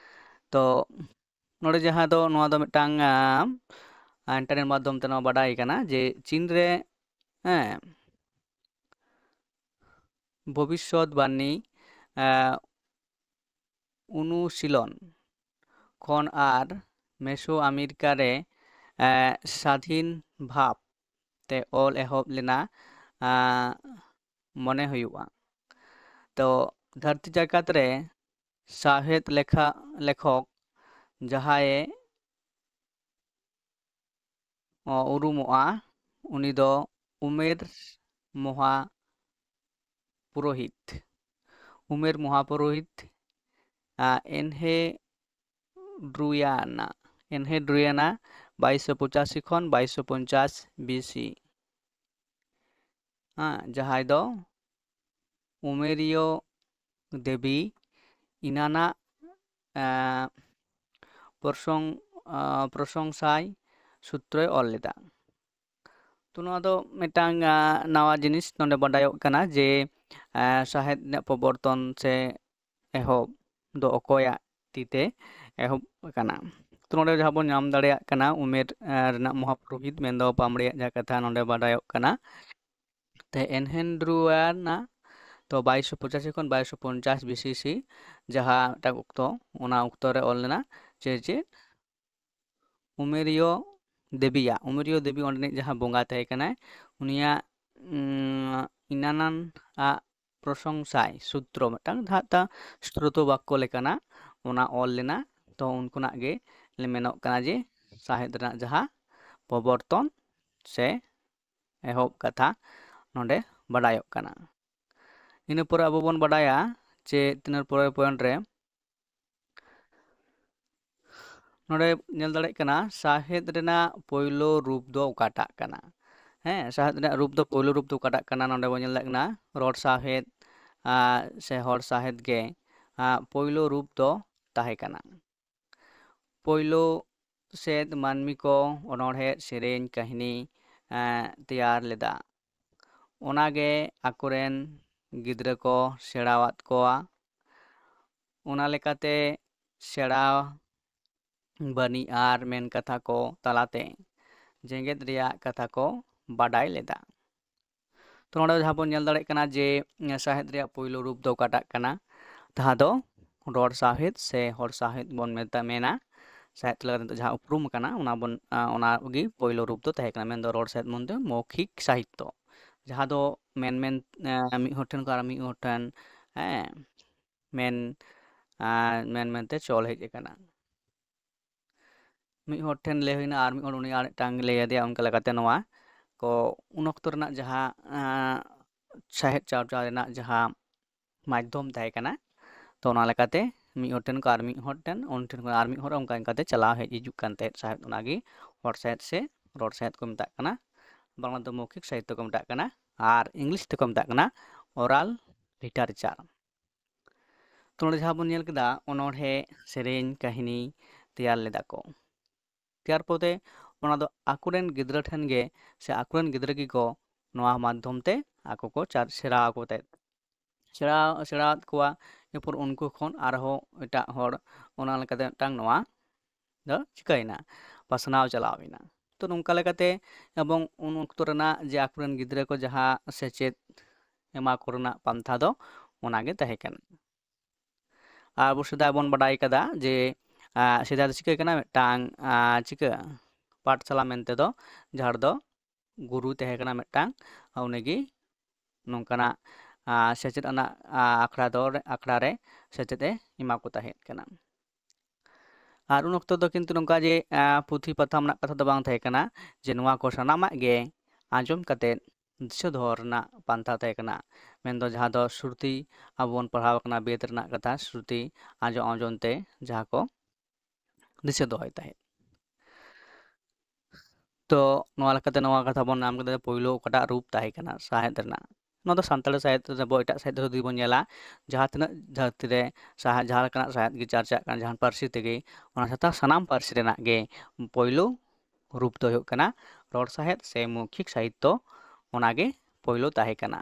ᱛᱚ ᱱᱚᱰᱮ ᱡᱟᱦᱟᱸ ᱫᱚ ᱱᱚᱣᱟ ᱫᱚ ᱢᱤᱫᱴᱟᱝ ᱤᱱᱴᱟᱨᱱᱮᱴ ᱢᱟᱫᱽᱫᱷᱚᱢ ᱛᱮ ᱱᱚᱣᱟ ᱵᱟᱰᱟᱭ ᱠᱟᱱᱟ ᱡᱮ ᱪীᱱ ᱨᱮ, ᱦᱮᱸ, ᱵᱷᱚᱵᱤᱥᱥᱚᱛ ᱵᱟণী অনুশীলন ᱠᱷᱚᱱ ᱟᱨ ᱢᱮᱥᱳ ᱟᱢᱮᱨᱤᱠᱟ ᱨᱮ স্বাধীন ভাব তে ᱚᱞ ᱮᱦᱚᱵ ᱞᱮᱱᱟ ᱢᱚᱱᱮ ᱦᱩᱭᱩᱜᱼᱟ। ᱛᱚ ᱫᱷᱟᱹᱨᱛᱤ ᱡᱟᱠᱟᱛ ᱨᱮ ᱥᱟᱶᱦᱮᱫ ᱞᱮᱠᱷᱚᱠ ᱡᱟᱦᱟᱸᱭᱮ ᱩᱨᱩᱢᱚᱜᱼᱟ ᱩᱱᱤ ᱫᱚ উমের মহাপুরোহিত। উমের মহাপুরোহিত এনহেড্রুয়ানা 2285 ᱠᱷᱚᱱ 2250 BC, ᱡᱟᱦᱟᱸᱭ ᱫᱚ ᱩᱢᱮᱨᱤᱭᱚ ᱫᱮᱵী ᱤᱱᱟᱱᱟᱜ ᱯᱨᱚᱥᱚᱝᱥᱟᱭ ᱥᱩᱛᱨᱚᱭ ᱚᱞ ᱞᱮᱫᱟ। ᱛᱚ ᱱᱚᱣᱟ ᱫᱚ ᱢᱤᱫᱴᱟᱝ ᱱᱟᱣᱟ ᱡᱤᱱᱤᱥ ᱱᱚᱰᱮ ᱵᱟᱰᱟᱭᱚᱜ ᱠᱟᱱᱟ ᱡᱮ ᱥᱟᱶᱦᱮᱫ ᱨᱮᱱᱟᱜ ᱯᱨᱚᱵᱚᱨᱛᱚᱱ ᱥᱮ ᱮᱦᱚᱵ ᱫᱚ ᱚᱠᱚᱭᱟᱜ ᱛᱤᱛᱮ ᱮᱦᱚᱵ ᱟᱠᱟᱱᱟ। ᱛᱚ ᱱᱚᱰᱮ ᱡᱟᱦᱟᱸ ᱵᱚᱱ ᱧᱟᱢ ᱫᱟᱲᱮᱭᱟᱜ ᱠᱟᱱᱟ ᱩᱢᱮᱨ ᱨᱮᱱᱟᱜ ᱢᱚᱦᱟᱯᱩᱨᱳᱦᱤᱛ ᱢᱮᱱᱫᱚ ᱵᱟᱢᱲᱮᱭᱟᱜ ᱡᱟᱦᱟᱸ ᱠᱟᱛᱷᱟ ᱱᱚᱰᱮ ᱵᱟᱰᱟᱭᱚᱜ ᱠᱟᱱᱟ, ᱛᱮ ᱮᱱᱦᱮᱱᱰᱨᱩᱭᱟᱱᱟ ᱛᱚ 2285 ᱠᱷᱚᱱ 2250 BCC ᱡᱟᱦᱟᱸ ᱢᱤᱫᱴᱟᱝ ᱚᱠᱛᱚ, ᱚᱱᱟ ᱚᱠᱛᱚ ᱨᱮ ᱚᱞ ᱞᱮᱱᱟ ᱪᱮᱫ ᱩᱢᱮᱨᱤᱭᱚ ᱫᱮᱵী ᱚᱸᱰᱮᱱᱤᱡ ᱡᱟᱦᱟᱸ ᱵᱚᱸᱜᱟ ᱛᱟᱦᱮᱸ ᱠᱟᱱᱟᱭ, ᱩᱱᱤᱭᱟᱜ ᱤᱱᱟᱱᱟᱱ ᱯᱨᱚᱥᱚᱝᱥᱟᱭ ᱥᱩᱛᱨᱚ ᱢᱤᱫᱴᱟᱝ ᱡᱟᱦᱟᱸ ᱥᱛᱨᱳᱛᱚ ᱵᱟᱠᱠᱚ ᱞᱮᱠᱟᱱᱟᱜ ᱚᱱᱟ ᱚᱞ ᱞᱮᱱᱟ। ᱛᱚ ᱩᱱᱠᱩᱱᱟᱜ ᱜᱮ ᱢᱮᱱᱚᱜ ᱠᱟᱱᱟ ᱡᱮ ᱥᱟᱶᱦᱮᱫ ᱨᱮᱱᱟᱜ ᱡᱟᱦᱟᱸ ᱯᱨᱚᱵᱚᱨᱛᱚᱱ ᱥᱮ ᱮᱦᱚᱵ ᱠᱟᱛᱷᱟ ᱱᱚᱰᱮ ᱵᱟᱰᱟᱭᱚᱜ ᱠᱟᱱᱟ। ᱤᱱᱟᱹ ᱯᱚᱨᱮ ᱟᱵᱚ ᱵᱚᱱ ᱵᱟᱰᱟᱭᱟ ᱡᱮ ᱛᱤᱱᱟᱹᱜ ᱯᱚᱨᱮᱨ ᱯᱚᱭᱮᱱᱴ ᱨᱮ ᱱᱚᱰᱮ ᱧᱮᱞ ᱫᱟᱲᱮᱭᱟᱜ ᱠᱟᱱᱟ ᱥᱟᱶᱦᱮᱫ ᱨᱮᱱᱟᱜ ᱯᱳᱭᱞᱳ ᱨᱩᱯ ᱫᱚ ᱚᱠᱟᱴᱟᱜ ᱠᱟᱱᱟ। ᱦᱮᱸ, ᱥᱟᱶᱦᱮᱫ ᱨᱮᱱᱟগ ᱨᱩᱯ ᱫᱚ ᱯᱳᱭᱞᱳ ᱨᱩᱯ ᱫᱚ ᱚᱠᱟᱴᱟᱜ ᱠᱟᱱᱟ? ᱱᱚᱰᱮ ᱵᱚᱱ ᱧᱮᱞ ᱫᱟᱲᱮᱭᱟᱜ ᱠᱟᱱᱟ ᱨᱚᱲ ᱥᱟᱶᱦᱮᱫ ᱥᱮ ᱦᱚᱲ ᱥᱟᱶᱦᱮᱫ ᱜᱮ ᱯᱳᱭᱞᱳ ᱨᱩᱯ ᱫᱚ ᱛᱟᱦᱮᱸ ᱠᱟᱱᱟ। ᱯᱳᱭᱞᱳ ᱥᱮᱫ ᱢᱟᱹᱱᱢᱤ ᱠᱚ ᱚᱱᱚᱬᱦᱮ, ᱥᱮᱨᱮᱧ, ᱠᱟᱹᱦᱱᱤ ᱛᱮᱭᱟᱨ ᱞᱮᱫᱟ। ᱚᱱᱟᱜᱮ ᱟᱠᱚᱨᱮᱱ ᱜᱤᱫᱽᱨᱟᱹ ᱠᱚ ᱥᱮᱬᱟᱣᱟᱫ ᱠᱚᱣᱟ। ᱚᱱᱟ ᱞᱮᱠᱟᱛᱮ ᱥᱮᱬᱟ ᱵᱟᱹᱱᱤ ᱟᱨ ᱢᱮᱱ ᱠᱟᱛᱷᱟ ᱠᱚ ᱛᱟᱞᱟᱛᱮ ᱡᱮᱜᱮᱫ ᱨᱮᱭᱟᱜ ᱠᱟᱛᱷᱟ ᱠᱚ ᱵᱟᱰᱟᱭ ᱞᱮᱫᱟ। ᱛᱚ ᱱᱚᱰᱮ ᱡᱟᱦᱟᱸ ᱵᱚᱱ ᱧᱮᱞ ᱫᱟᱲᱮᱭᱟᱜ ᱠᱟᱱᱟ ᱡᱮ ᱥᱟᱶᱦᱮᱫ ᱨᱮᱭᱟᱜ ᱯᱳᱭᱞᱳ ᱨᱩᱯ ᱫᱚ ᱚᱠᱟᱴᱟᱜ ᱠᱟᱱᱟ? ᱡᱟᱦᱟᱸ ᱫᱚ ᱨᱚᱲ ᱥᱟᱶᱦᱮᱫ ᱥᱮ ᱦᱚᱲ ᱥᱟᱶᱦᱮᱫ ᱵᱚᱱ ᱢᱮᱱᱟ। ᱥᱟᱶᱦᱮᱫ ᱛᱟᱞᱟᱛᱮ ᱱᱤᱛᱚᱜ ᱡᱟᱦᱟᱸ ᱩᱯᱨᱩᱢ ᱠᱟᱱᱟ ᱚᱱᱟᱜᱮ ᱯᱳᱭᱞᱳ ᱨᱩᱯ ᱫᱚ ᱛᱟᱦᱮᱸ ᱠᱟᱱᱟ। ᱢᱮᱱᱫᱚ ᱨᱚᱲ ᱥᱟᱶᱦᱮᱫ ᱢᱚᱫᱽᱫᱷᱮ ᱢᱳᱣᱠᱷᱤᱠ ᱥᱟᱦᱤᱛᱛᱚ, ᱡᱟᱦᱟᱸ ᱫᱚ ᱢᱤᱫ ᱦᱚᱲ ᱴᱷᱮᱱ ᱠᱷᱚᱱ ᱟᱨ ᱢᱤᱫ ᱦᱚᱲ ᱴᱷᱮᱱ ᱢᱮᱱᱛᱮ ᱪᱚᱞ ᱦᱮᱡ ᱟᱠᱟᱱᱟ। ᱢᱤᱫ ᱦᱚᱲ ᱴᱷᱮᱱ ᱞᱟᱹᱭ ᱦᱩᱭᱱᱟ ᱟᱨ ᱢᱤᱫ ᱦᱚᱲ ᱩᱱᱤ ᱟᱨ ᱢᱤᱫᱴᱟᱝ ᱞᱟᱹᱭ ᱟᱫᱮᱭᱟ, ᱚᱱᱠᱟ ᱞᱮᱠᱟᱛᱮ ᱱᱚᱣᱟ ᱠᱚ ᱩᱱ ᱚᱠᱛᱚ ᱨᱮᱱᱟᱜ ᱡᱟᱦᱟᱸ ᱥᱟᱶᱦᱮᱫ ᱪᱟᱨᱪᱟᱣ ᱨᱮᱱᱟᱜ ᱡᱟᱦᱟᱸ ᱢᱟᱫᱽᱫᱷᱚᱢ ᱛᱟᱦᱮᱸ ᱠᱟᱱᱟ, ᱛᱚ ᱚᱱᱟ ᱞᱮᱠᱟᱛᱮ ᱢᱤᱫ ᱦᱚᱲ ᱴᱷᱮᱱ ᱠᱷᱚᱱ ᱟᱨ ᱢᱤᱫ ᱦᱚᱲ ᱴᱷᱮᱱ, ᱩᱱ ᱴᱷᱮᱱ ᱠᱷᱚᱱ ᱟᱨ ᱢᱤᱫ ᱦᱚᱲ ᱚᱱᱠᱟ ᱚᱱᱠᱟᱛᱮ ᱪᱟᱞᱟᱣ ᱦᱮᱡ ᱦᱤᱡᱩᱜ ᱠᱟᱱ ᱛᱟᱦᱮᱸᱫ ᱥᱟᱶᱦᱮᱫ, ᱚᱱᱟᱜᱮ ᱦᱚᱲ ᱥᱟᱶᱦᱮᱫ ᱥᱮ ᱨᱚᱲ ᱥᱟᱶᱦᱮᱫ ᱠᱚ ᱢᱮᱛᱟᱜ ᱠᱟᱱᱟ, ᱵᱟᱝᱞᱟ ᱫᱚ ᱢᱳᱣখিক ᱥᱟᱦᱤᱛᱛᱚ ᱠᱚ ᱢᱮᱛᱟᱜ ᱠᱟᱱᱟ, ᱟᱨ ᱤᱝᱞᱤশ ᱛᱮᱠᱚ ᱢᱮᱛᱟᱜ ᱠᱟᱱᱟ ᱚᱨᱟᱞ ᱞᱤᱴᱟᱨᱮᱪᱟᱨ। ᱛᱚ ᱱᱚᱰᱮ ᱡᱟᱦᱟᱸ ᱵᱚᱱ ᱧᱮᱞ ᱠᱮᱫᱟ ᱚᱱᱚᱬᱦᱮ, ᱥᱮᱨᱮᱧ, ᱠᱟᱹᱦᱱᱤ ᱛᱮᱭᱟᱨ ᱞᱮᱫᱟ ᱠᱚ। ᱛᱮᱭᱟᱨ ᱯᱚᱨᱮ ᱚᱱᱟ ᱫᱚ ᱟᱠᱚᱨᱮᱱ ᱜᱤᱫᱽᱨᱟᱹ ᱴᱷᱮᱱ ᱜᱮ ᱥᱮ ᱟᱠᱚᱨᱮᱱ ᱜᱤᱫᱽᱨᱟᱹ ᱜᱮᱠᱚ ᱱᱚᱣᱟ ᱢᱟᱫᱽᱫᱷᱚᱢ te ako ko ᱥᱮᱬᱟ ᱟᱠᱚ ᱛᱟᱦᱮᱸᱫ, ᱥᱮᱬᱟᱣᱟᱫ ᱠᱚᱣᱟ। ᱮᱨᱯᱚর ᱩᱱᱠᱩ ᱠᱷᱚᱱ ᱟᱨᱦᱚᱸ ᱮᱴᱟᱜ ᱦᱚᱲ ᱚᱱᱟ ᱞᱮᱠᱟᱛᱮ ᱢᱤᱫᱴᱟᱝ ᱱᱚᱣᱟ ᱫᱚ ᱪᱤᱠᱟᱹᱭᱮᱱᱟ, ᱯᱟᱥᱱᱟᱣ ᱪᱟᱞᱟᱣᱮᱱᱟ। ᱛᱚ ᱱᱚᱝᱠᱟ ᱞᱮᱠᱟᱛᱮ ᱮᱵᱚᱝ ᱩᱱ ᱚᱠᱛᱚ ᱨᱮᱱᱟᱜ ᱡᱮ ᱟᱠᱚᱨᱮᱱ ᱜᱤᱫᱽᱨᱟᱹ ᱠᱚ ᱡᱟᱦᱟᱸ ᱥᱮᱪᱮᱫ ᱮᱢᱟ ᱠᱚᱨᱮᱱᱟᱜ ᱯᱟᱱᱛᱷᱟ ᱫᱚ ᱚᱱᱟᱜᱮ ᱛᱟᱦᱮᱸ ᱠᱟᱱᱟ। ᱟᱨ ᱟᱵᱚ ᱥᱮᱫᱟᱭ ᱵᱚᱱ ᱵᱟᱰᱟᱭ ᱠᱟᱫᱟ ᱡᱮ ᱥᱮᱫᱟᱭ ᱫᱚ ᱪᱤᱠᱟᱹ ᱠᱟᱱᱟ, ᱢᱤᱫᱴᱟᱝ ᱪᱤᱠᱟᱹ ᱯᱟᱴᱷᱥᱟᱞᱟ ᱢᱮᱱᱛᱮ ᱫᱚ ᱡᱟᱦᱟᱸ ᱨᱮᱫᱚ ᱜᱩᱨᱩ ᱛᱟᱦᱮᱸ ᱠᱟᱱᱟ ᱢᱤᱫᱴᱟᱝ, ᱩᱱᱤᱜᱮ ᱱᱚᱝᱠᱟᱱᱟᱜ ᱥᱮᱪᱮᱫ ᱟᱱᱟᱜ ᱟᱠᱷᱲᱟ ᱨᱮ ᱥᱮᱪᱮᱫ ᱮ ᱮᱢᱟ ᱠᱚ ᱛᱟᱦᱮᱸ ᱠᱟᱱᱟ। ᱟᱨ ᱩᱱ ᱚᱠᱛᱚ ᱫᱚ ᱠᱤᱱᱛᱩ ᱱᱚᱝᱠᱟ ᱡᱮ ᱯᱩᱛᱷᱤ ᱯᱟᱛᱷᱟᱢ ᱨᱮᱱᱟᱜ ᱠᱟᱛᱷᱟ ᱫᱚ ᱵᱟᱝ ᱛᱟᱦᱮᱸ ᱠᱟᱱᱟ, ᱡᱮ ᱱᱚᱣᱟ ᱠᱚ ᱥᱟᱱᱟᱢᱟᱜ ᱜᱮ ᱟᱸᱡᱚᱢ ᱠᱟᱛᱮᱫ ᱫᱤᱥᱟᱹ ᱫᱚᱦᱚ ᱨᱮᱱᱟᱜ ᱯᱟᱱᱛᱷᱟ ᱛᱟᱦᱮᱸ ᱠᱟᱱᱟ। ᱢᱮᱱᱫᱚ ᱡᱟᱦᱟᱸ ᱫᱚ ᱥᱨᱩᱛᱤ, ᱟᱵᱚ ᱵᱚᱱ ᱯᱟᱲᱦᱟᱣ ᱟᱠᱟᱱᱟ ᱵᱮᱫ ᱨᱮᱱᱟᱜ ᱠᱟᱛᱷᱟ, ᱥᱨᱩᱛᱤ ᱟᱸᱡᱚᱢ ᱟᱸᱡᱚᱢ te ᱡᱟᱦᱟᱸ ko ᱫᱤᱥᱟᱹ ᱫᱚᱦᱚᱭ ᱛᱟᱦᱮᱸᱫ। ᱛᱚ ᱱᱚᱣᱟ ᱞᱮᱠᱟᱛᱮ ᱱᱚᱣᱟ ᱠᱟᱛᱷᱟ ᱵᱚᱱ ᱧᱟᱢ ᱠᱮᱫᱟ, ᱯᱳᱭᱞᱳ ᱚᱠᱟᱴᱟᱜ ᱨᱩᱯ ᱛᱟᱦᱮᱸ ᱠᱟᱱᱟ ᱥᱟᱶᱦᱮᱫ ᱨᱮᱱᱟᱜ, ᱱᱚᱣᱟ ᱫᱚ ᱥᱟᱱᱛᱟᱲᱤ ᱥᱟᱶᱦᱮᱫ ᱨᱮ, ᱟᱵᱚ ᱮᱴᱟᱜ ᱥᱟᱶᱦᱮᱫ ᱨᱮ ᱡᱩᱫᱤ ᱵᱚᱱ ᱧᱮᱞᱟ ᱡᱟᱦᱟᱸ ᱛᱤᱱᱟᱹᱜ ᱫᱷᱟᱹᱨᱛᱤ ᱨᱮ ᱡᱟᱦᱟᱸ ᱞᱮᱠᱟᱱᱟᱜ ᱥᱟᱶᱦᱮᱫ ᱜᱮ ᱪᱟᱨᱪᱟᱜ ᱠᱟᱱᱟ ᱡᱟᱦᱟᱱ ᱯᱟᱹᱨᱥᱤ ᱛᱮᱜᱮ, ᱚᱱᱟ ᱡᱷᱚᱛᱚ ᱥᱟᱱᱟᱢ ᱯᱟᱹᱨᱥᱤ ᱨᱮᱱᱟᱜ ᱜᱮ ᱯᱳᱭᱞᱳ ᱨᱩᱯ ᱫᱚ ᱦᱩᱭᱩᱜ ᱠᱟᱱᱟ ᱨᱚᱲ ᱥᱟᱶᱦᱮᱫ ᱥᱮ ᱢᱳᱣখিক ᱥᱟᱦᱤᱛᱛᱚ, ᱚᱱᱟᱜᱮ ᱯᱳᱭᱞᱳ ᱛᱟᱦᱮᱸ ᱠᱟᱱᱟ।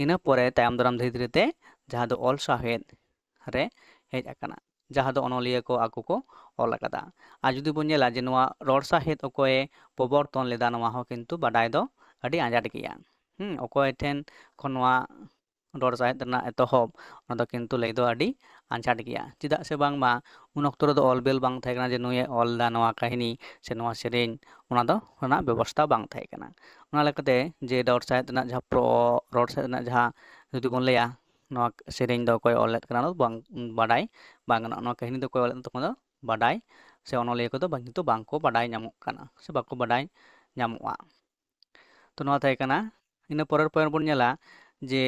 ᱤᱱᱟᱹ ᱯᱚᱨᱮ ᱛᱟᱭᱚᱢ ᱫᱟᱨᱟᱢ ᱫᱷᱤᱨᱮ ᱫᱷᱤᱨᱮ ᱛᱮ ᱡᱟᱦᱟᱸ ᱫᱚ ᱚᱞ ᱥᱟᱶᱦᱮᱫ ᱨᱮ ᱦᱮᱡ ᱟᱠᱟᱱᱟ, ᱡᱟᱦᱟᱸ ᱫᱚ ᱚᱱᱚᱞᱤᱭᱟᱹ ko ᱟᱠᱚ ko ᱚᱞ ᱟᱠᱟᱫᱟ। ᱟᱨ ᱡᱩᱫᱤ ᱵᱚᱱ ᱧᱮᱞᱟ ᱡᱮ ᱱᱚᱣᱟ ᱨᱚᱲ ᱥᱟᱶᱦᱮᱫ ᱚᱠᱚᱭᱮ ᱯᱨᱚᱵᱚᱨᱛᱚᱱ ᱞᱮᱫᱟ, ᱱᱚᱣᱟ ᱦᱚᱸ ᱠᱤᱱᱛᱩ ᱵᱟᱰᱟᱭ ᱫᱚ ᱟᱹᱰᱤ ᱟᱸᱡᱷᱟᱴ ᱜᱮᱭᱟ। ᱚᱠᱚᱭ ᱴᱷᱮᱱ ᱠᱷᱚᱱ ᱱᱚᱣᱟ ᱨᱚᱲ ᱥᱟᱶᱦᱮᱫ ᱨᱮᱱᱟᱜ ᱮᱛᱚᱦᱚᱵ, ᱚᱱᱟ ᱫᱚ ᱠᱤᱱᱛᱩ ᱞᱟᱹᱭ ᱫᱚ ᱟᱹᱰᱤ ᱟᱸᱡᱷᱟᱴ ᱜᱮᱭᱟ। ᱪᱮᱫᱟᱜ ᱥᱮ ᱵᱟᱝᱢᱟ ᱩᱱ ᱚᱠᱛᱚ ᱨᱮᱫᱚ ᱚᱞᱵᱮᱞ ᱵᱟᱝ ᱛᱟᱦᱮᱸ ᱠᱟᱱᱟ, ᱡᱮ ᱱᱩᱭᱮ ᱚᱞ ᱮᱫᱟ ᱱᱚᱣᱟ ᱠᱟᱹᱦᱱᱤ ᱥᱮ ᱱᱚᱣᱟ ᱥᱮᱨᱮᱧ, ᱚᱱᱟ ᱫᱚ ᱨᱮᱱᱟᱜ ᱵᱮᱵᱚᱥᱛᱷᱟ ᱵᱟᱝ ᱛᱟᱦᱮᱸ ᱠᱟᱱᱟ। ᱚᱱᱟ ᱞᱮᱠᱟᱛᱮ ᱡᱮ ᱨᱚᱲ ᱥᱟᱶᱦᱮᱫ ᱨᱮᱱᱟᱜ ᱡᱟᱦᱟᱸ ᱨᱚᱲ ᱥᱟᱶᱦᱮᱫ ᱨᱮᱱᱟᱜ ᱡᱟᱦᱟᱸ ᱡᱩᱫᱤ ᱵᱚᱱ ᱞᱟᱹᱭᱟ ᱱᱚᱣᱟ ᱥᱮᱨᱮᱧ ᱫᱚ ᱚᱠᱚᱭ ᱚᱞ ᱞᱮᱫ ᱠᱟᱱᱟ, ᱚᱱᱟ ᱫᱚ ᱵᱟᱝ ᱵᱟᱰᱟᱭ ᱵᱟᱝ ᱜᱟᱱᱚᱜᱼᱟ। ᱱᱚᱣᱟ ᱠᱟᱹᱦᱱᱤ ᱫᱚ ᱚᱠᱚᱭ ᱚᱞ ᱞᱮᱫ ᱛᱚᱠᱷᱚᱱ ᱫᱚ ᱵᱟᱰᱟᱭ ᱥᱮ ᱚᱱᱚᱞᱤᱭᱟᱹ ᱠᱚᱫᱚ ᱠᱤᱱᱛᱩ ᱵᱟᱝᱠᱚ ᱵᱟᱰᱟᱭ ᱧᱟᱢᱚᱜ ᱠᱟᱱᱟ ᱥᱮ ᱵᱟᱠᱚ ᱵᱟᱰᱟᱭ ᱧᱟᱢᱚᱜᱼᱟ। ᱛᱚ ᱱᱚᱣᱟ ᱛᱟᱦᱮᱸ ᱠᱟᱱᱟ। ᱤᱱᱟᱹ ᱯᱚᱨᱮᱨ ᱯᱚᱭᱮᱱᱴ ᱵᱚᱱ ᱧᱮᱞᱟ ᱡᱮ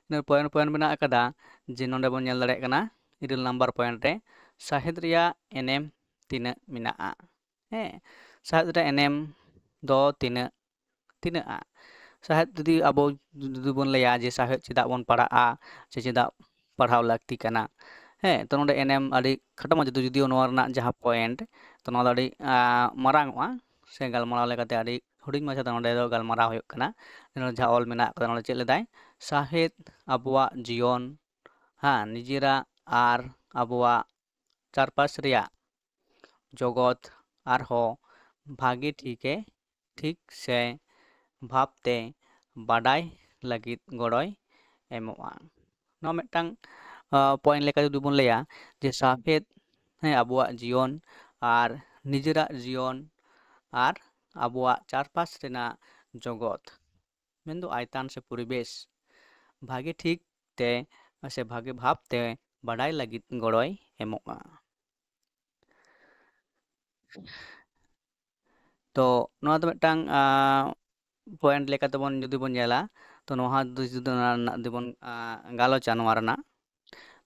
ᱤᱱᱟᱹ ᱯᱚᱭᱮᱱᱴ ᱢᱮᱱᱟᱜ ᱟᱠᱟᱫᱟ, ᱡᱮ ᱱᱚᱰᱮ ᱵᱚᱱ ᱧᱮᱞ ᱫᱟᱲᱮᱭᱟᱜ ᱠᱟᱱᱟ 9 ᱱᱟᱢᱵᱟᱨ ᱯᱚᱭᱮᱱᱴ ᱨᱮ ᱥᱟᱶᱦᱮᱫ ᱨᱮᱭᱟᱜ ᱮᱱᱮᱢ ᱛᱤᱱᱟᱹᱜ ᱢᱮᱱᱟᱜᱼᱟ। ᱥᱟᱶᱦᱮᱫ ᱨᱮᱭᱟᱜ ᱮᱱᱮᱢ ᱫᱚ ᱛᱤᱱᱟᱹᱜᱼᱟ। ᱥᱟᱶᱦᱮᱫ ᱡᱩᱫᱤ ᱟᱵᱚ ᱡᱩᱫᱤ ᱵᱚᱱ ᱞᱟᱹᱭᱟ ᱡᱮ ᱥᱟᱶᱦᱮᱫ ᱪᱮᱫᱟᱜ ᱵᱚᱱ ᱯᱟᱲᱦᱟᱜᱼᱟ ᱥᱮ ᱪᱮᱫᱟᱜ ᱯᱟᱲᱦᱟᱣ ᱞᱟᱹᱠᱛᱤ ᱠᱟᱱᱟ, ᱛᱚ ᱱᱚᱰᱮ ᱮᱱᱮᱢ ᱟᱹᱰᱤ ᱠᱷᱟᱴᱚ ᱢᱟᱪᱷᱟ ᱡᱩᱫᱤও ᱱᱚᱣᱟ ᱨᱮᱱᱟᱜ ᱡᱟᱦᱟᱸ ᱯᱚᱭᱮᱱᱴ, ᱛᱚ ᱱᱚᱣᱟ ᱫᱚ ᱟᱹᱰᱤ ᱢᱟᱨᱟᱝᱚᱜᱼᱟ ᱥᱮ ᱜᱟᱞᱢᱟᱨᱟᱣ ᱞᱮᱠᱟᱛᱮ ᱟᱹᱰᱤ ᱦᱩᱰᱤᱧ ᱢᱟᱪᱷᱟᱛᱮ ᱱᱚᱰᱮ ᱫᱚ ᱜᱟᱞᱢᱟᱨᱟᱣ ᱦᱩᱭᱩᱜ ᱠᱟᱱᱟ। ᱱᱚᱰᱮ ᱡᱟᱦᱟᱸ ᱚᱞ ᱢᱮᱱᱟᱜ ᱟᱠᱟᱫᱟ, ᱱᱚᱰᱮ ᱪᱮᱫ ᱞᱮᱫᱟᱭ, ᱥᱟᱶᱦᱮᱫ ᱟᱵᱚᱣᱟᱜ ᱡᱤᱭᱚᱱ, ᱱᱤᱡᱮᱨᱟᱜ ᱟᱨ ᱟᱵᱚᱣᱟᱜ ᱪᱟᱨᱯᱟᱥ ᱨᱮᱭᱟᱜ ᱡᱚᱜᱚᱛ ᱟᱨᱦᱚᱸ ᱵᱷᱟᱜᱮ ᱴᱷᱤᱠ ᱥᱮ ᱵᱷᱟᱵᱽᱛᱮ ᱵᱟᱰᱟᱭ ᱞᱟᱹᱜᱤᱫ ᱜᱚᱲᱚᱭ ᱮᱢᱚᱜᱼᱟ। ᱱᱚᱣᱟ ᱢᱤᱫᱴᱟᱝ ᱯᱚᱭᱮᱱᱴ ᱞᱮᱠᱟ ᱡᱩᱫᱤ ᱵᱚᱱ ᱞᱟᱹᱭᱟ ᱡᱮ ᱥᱟᱶᱦᱮᱫ ᱟᱵᱚᱣᱟᱜ ᱡᱤᱭᱚᱱ ᱟᱨ ᱱᱤᱡᱮᱨᱟᱜ ᱡᱤᱭᱚᱱ ᱟᱨ ᱟᱵᱚᱣᱟᱜ ᱪᱟᱨᱯᱟᱥ ᱨᱮᱱᱟᱜ ᱡᱚᱜᱚᱛ, ᱢᱮᱱᱫᱚ ᱟᱭᱛᱟᱱ ᱥᱮ ᱯᱚরিবেশ ᱵᱷᱟᱜᱮ ᱴᱷᱤᱠ ᱛᱮ ᱥᱮ ᱵᱷᱟᱜᱮ ᱵᱷᱟᱵᱽᱛᱮ ᱵᱟᱰᱟᱭ ᱞᱟᱹᱜᱤᱫ ᱜᱚᱲᱚᱭ ᱮᱢᱚᱜᱼᱟ। ᱛᱚ ᱱᱚᱣᱟ ᱫᱚ ᱢᱤᱫᱴᱟᱝ ᱯᱚᱭᱮᱱᱴ ᱞᱮᱠᱟᱛᱮᱵᱚᱱ ᱡᱩᱫᱤ ᱵᱚᱱ ᱧᱮᱞᱟ, ᱛᱚ ᱱᱚᱣᱟ ᱡᱩᱫᱤ ᱚᱱᱟ ᱨᱮᱱᱟᱜ ᱡᱩᱫᱤᱵᱚᱱ ᱜᱟᱞᱚᱪᱟ ᱱᱚᱣᱟ ᱨᱮᱱᱟᱜ,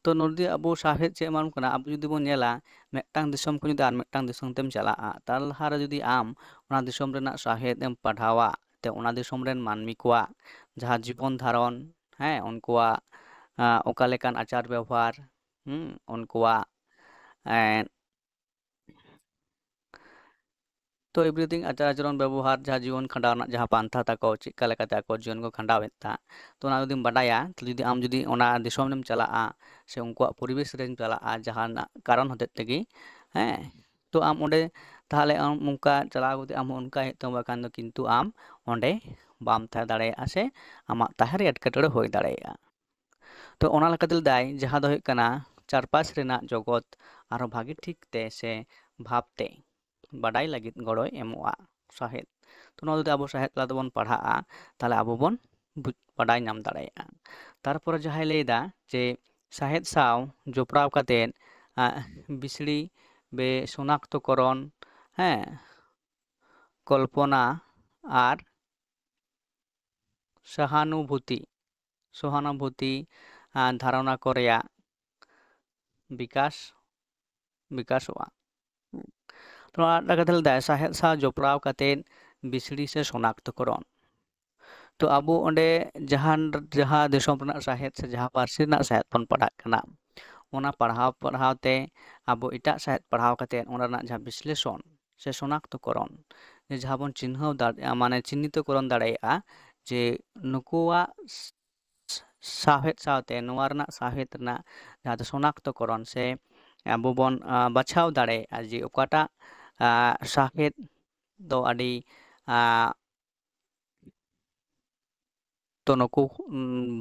ᱛᱚ ᱱᱚᱰᱮ ᱟᱵᱚ ᱥᱟᱶᱦᱮᱫ ᱪᱮᱫ ᱮᱢᱟᱱ ᱠᱟᱱᱟ, ᱟᱵᱚ ᱡᱩᱫᱤ ᱵᱚᱱ ᱧᱮᱞᱟ ᱢᱤᱫᱴᱟᱝ ᱫᱤᱥᱚᱢ ᱠᱷᱚᱱ ᱡᱩᱫᱤ ᱟᱨ ᱢᱤᱫᱴᱟᱝ ᱫᱤᱥᱚᱢ ᱛᱮᱢ ᱪᱟᱞᱟᱜᱼᱟ, ᱛᱟর ᱞᱟᱦᱟᱨᱮ ᱡᱩᱫᱤ ᱟᱢ ᱚᱱᱟ ᱫᱤᱥᱚᱢ ᱨᱮᱱᱟᱜ ᱥᱟᱶᱦᱮᱫ ᱮᱢ ᱯᱟᱲᱦᱟᱣᱟ, ᱛᱚ ᱚᱱᱟ ᱫᱤᱥᱚᱢ ᱨᱮᱱ ᱢᱟᱹᱱᱢᱤ ᱠᱚᱣᱟᱜ ᱡᱟᱦᱟᱸ ᱡᱤᱵᱚᱱ ᱫᱷᱟᱨᱚᱱ, ᱩᱱᱠᱩᱣᱟᱜ ᱚᱠᱟ ᱞᱮᱠᱟᱱ ᱟᱪᱟᱨ ᱵᱮᱵᱚᱦᱟᱨ, ᱩᱱᱠᱩᱣᱟᱜ ᱛᱚ ᱮᱵᱷᱨᱤᱛᱷᱤᱝ ᱟᱪᱟᱨ ᱟᱪᱚᱨᱚᱱ ᱵᱮᱵᱚᱦᱟᱨ ᱡᱟᱦᱟᱸ ᱡᱤᱭᱚᱱ ᱠᱷᱟᱸᱰᱟᱣ ᱨᱮᱱᱟᱜ ᱡᱟᱦᱟᱸ ᱯᱟᱱᱛᱷᱟ ᱛᱟᱠᱚ, ᱪᱮᱫᱠᱟ ᱞᱮᱠᱟᱛᱮ ᱟᱠᱚ ᱡᱤᱭᱚᱱ ᱠᱚ ᱠᱷᱟᱸᱰᱟᱣᱮᱫ ᱛᱚ ᱚᱱᱟ ᱡᱩᱫᱤᱢ ᱵᱟᱰᱟᱭᱟ, ᱡᱩᱫᱤ ᱟᱢ ᱡᱩᱫᱤ ᱚᱱᱟ ᱫᱤᱥᱚᱢ ᱨᱮᱢ ᱪᱟᱞᱟᱜᱼᱟ ᱥᱮ ᱩᱱᱠᱩᱣᱟᱜ ᱯᱚরিবেশ ᱨᱮᱢ ᱪᱟᱞᱟᱜᱼᱟ ᱡᱟᱦᱟᱱᱟᱜ ᱠᱟᱨᱚᱱ ᱦᱚᱛᱮᱡ ᱛᱮᱜᱮ, ᱛᱚ ᱟᱢ ᱚᱸᱰᱮ ᱛᱟᱦᱚᱞᱮ ᱟᱢ ᱚᱱᱠᱟ ᱪᱟᱞᱟᱣ ᱠᱟᱛᱮ ᱟᱢ ᱚᱱᱠᱟ ᱦᱩᱭᱩᱜ ᱛᱟᱢᱟ, ᱵᱟᱠᱷᱟᱱ ᱫᱚ ᱠᱤᱱᱛᱩ ᱟᱢ ᱚᱸᱰᱮ ᱵᱟᱢ ᱛᱟᱦᱮᱸ ᱫᱟᱲᱮᱭᱟᱜᱼᱟ ᱥᱮ ᱟᱢᱟᱜ ᱛᱟᱦᱮᱸ ᱨᱮ ᱮᱴᱠᱮᱴᱚᱬᱮ ᱦᱩᱭ ᱫᱟᱲᱮᱭᱟᱜᱼᱟ। ᱛᱚ ᱚᱱᱟ ᱞᱮᱠᱟᱛᱮ ᱞᱟᱹᱭᱫᱟᱭ ᱡᱟᱦᱟᱸ ᱫᱚ ᱦᱩᱭᱩᱜ ᱠᱟᱱᱟ ᱪᱟᱨᱯᱟᱥ ᱨᱮᱱᱟᱜ ᱡᱚᱜᱚᱛ ᱟᱨᱦᱚᱸ ᱵᱷᱟᱜᱮ ᱴᱷᱤᱠ ᱛᱮ ᱥᱮ ᱵᱷᱟᱵᱽᱛᱮ ᱵᱟᱰᱟᱭ ᱞᱟᱹᱜᱤᱫ ᱜᱚᱲᱚᱭ ᱮᱢᱚᱜᱼᱟ ᱥᱟᱶᱦᱮᱫ। ᱛᱚ ᱱᱚᱣᱟ ᱡᱩᱫᱤ ᱟᱵᱚ ᱥᱟᱶᱦᱮᱫ ᱛᱟᱞᱟ ᱛᱮᱵᱚᱱ ᱯᱟᱲᱦᱟᱜᱼᱟ, ᱛᱟᱦᱚᱞᱮ ᱟᱵᱚ ᱵᱚᱱ ᱵᱟᱰᱟᱭ ᱧᱟᱢ ᱫᱟᱲᱮᱭᱟᱜᱼᱟ। ᱛᱟᱨᱯᱚᱨᱮ ᱡᱟᱦᱟᱸᱭ ᱞᱟᱹᱭᱫᱟ ᱡᱮ ᱥᱟᱶᱦᱮᱫ ᱥᱟᱶ ᱡᱚᱯᱲᱟᱣ ᱠᱟᱛᱮᱫ ᱵᱤᱥᱲᱤ ᱥᱚᱱᱟᱠᱛᱚ ᱠᱚᱨᱚᱱ, ᱠᱚᱞᱯᱚᱱᱟ ᱟᱨ সহানুভূতি ধারণা ᱠᱚ ᱨᱮᱭᱟᱜ বিকাশᱚᱜᱼᱟ। তো ᱱᱚᱣᱟ ᱠᱟᱛᱷᱟ ᱞᱮᱫᱟᱭ ᱥᱟᱶᱦᱮᱫ ᱥᱟᱶ ᱡᱚᱯᱲᱟᱣ ᱠᱟᱛᱮᱫ ᱵᱤᱥᱲᱤ ᱥᱮ ᱥᱚᱱᱟᱠᱛᱚᱠᱚᱨᱚᱱ। তো ᱟᱵᱚ ᱚᱸᱰে ᱡᱟᱦᱟᱸ ᱫᱤᱥᱚᱢ ᱨᱮᱱᱟᱜ ᱥᱟᱶᱦᱮᱫ ᱥᱮ ᱡᱟᱦᱟᱸ ᱯᱟᱹᱨᱥᱤ ᱨᱮᱱᱟᱜ ᱥᱟᱶᱦᱮᱫ ᱵᱚᱱ ᱯᱟᱲᱦᱟᱜ ᱠᱟᱱᱟ, ᱚᱱᱟ ᱯᱟᱲᱦᱟᱣ ᱛᱮ ᱟᱵᱚ ᱮᱴᱟᱜ ᱥᱟᱶᱦᱮᱫ ᱯᱟᱲᱦᱟᱣ ᱠᱟᱛᱮᱫ ᱚᱱᱟ ᱨᱮᱱᱟᱜ ᱡᱟᱦᱟᱸ ᱵᱤᱥᱞᱮᱥᱚᱱ ᱥᱮ ᱥᱚᱱᱟᱠᱛᱚᱠᱚᱨᱚᱱ ᱡᱟᱦᱟᱸ ᱵᱚᱱ ᱪᱤᱱᱦᱟᱹᱣ ᱫᱟᱲᱮᱭᱟᱜᱼᱟ, ᱢᱟᱱᱮ ᱪᱤᱦᱱᱤᱛᱚᱠᱚᱨᱚᱱ ᱫᱟᱲᱮᱭᱟᱜᱼᱟ ᱡᱮ ᱱᱩᱠᱩᱣᱟᱜ ᱥᱟᱶᱦᱮᱫ ᱥᱟᱶᱛᱮ ᱱᱚᱣᱟ ᱨᱮᱱᱟᱜ ᱥᱟᱶᱦᱮᱫ ᱨᱮᱱᱟᱜ ᱡᱟᱦᱟᱸ ᱫᱚ ᱥᱚᱱᱟᱠᱛᱚᱠᱚᱨᱚᱱ ᱥᱮ ᱟᱵᱚ ᱵᱚᱱ ᱵᱟᱪᱷᱟᱣ ᱫᱟᱲᱮᱭᱟᱜᱼᱟ ᱡᱮ ᱚᱠᱟᱴᱟᱜ ᱥᱟᱶᱦᱮᱫ ᱫᱚ ᱟᱹᱰᱤ ᱛᱚ ᱱᱩᱠᱩ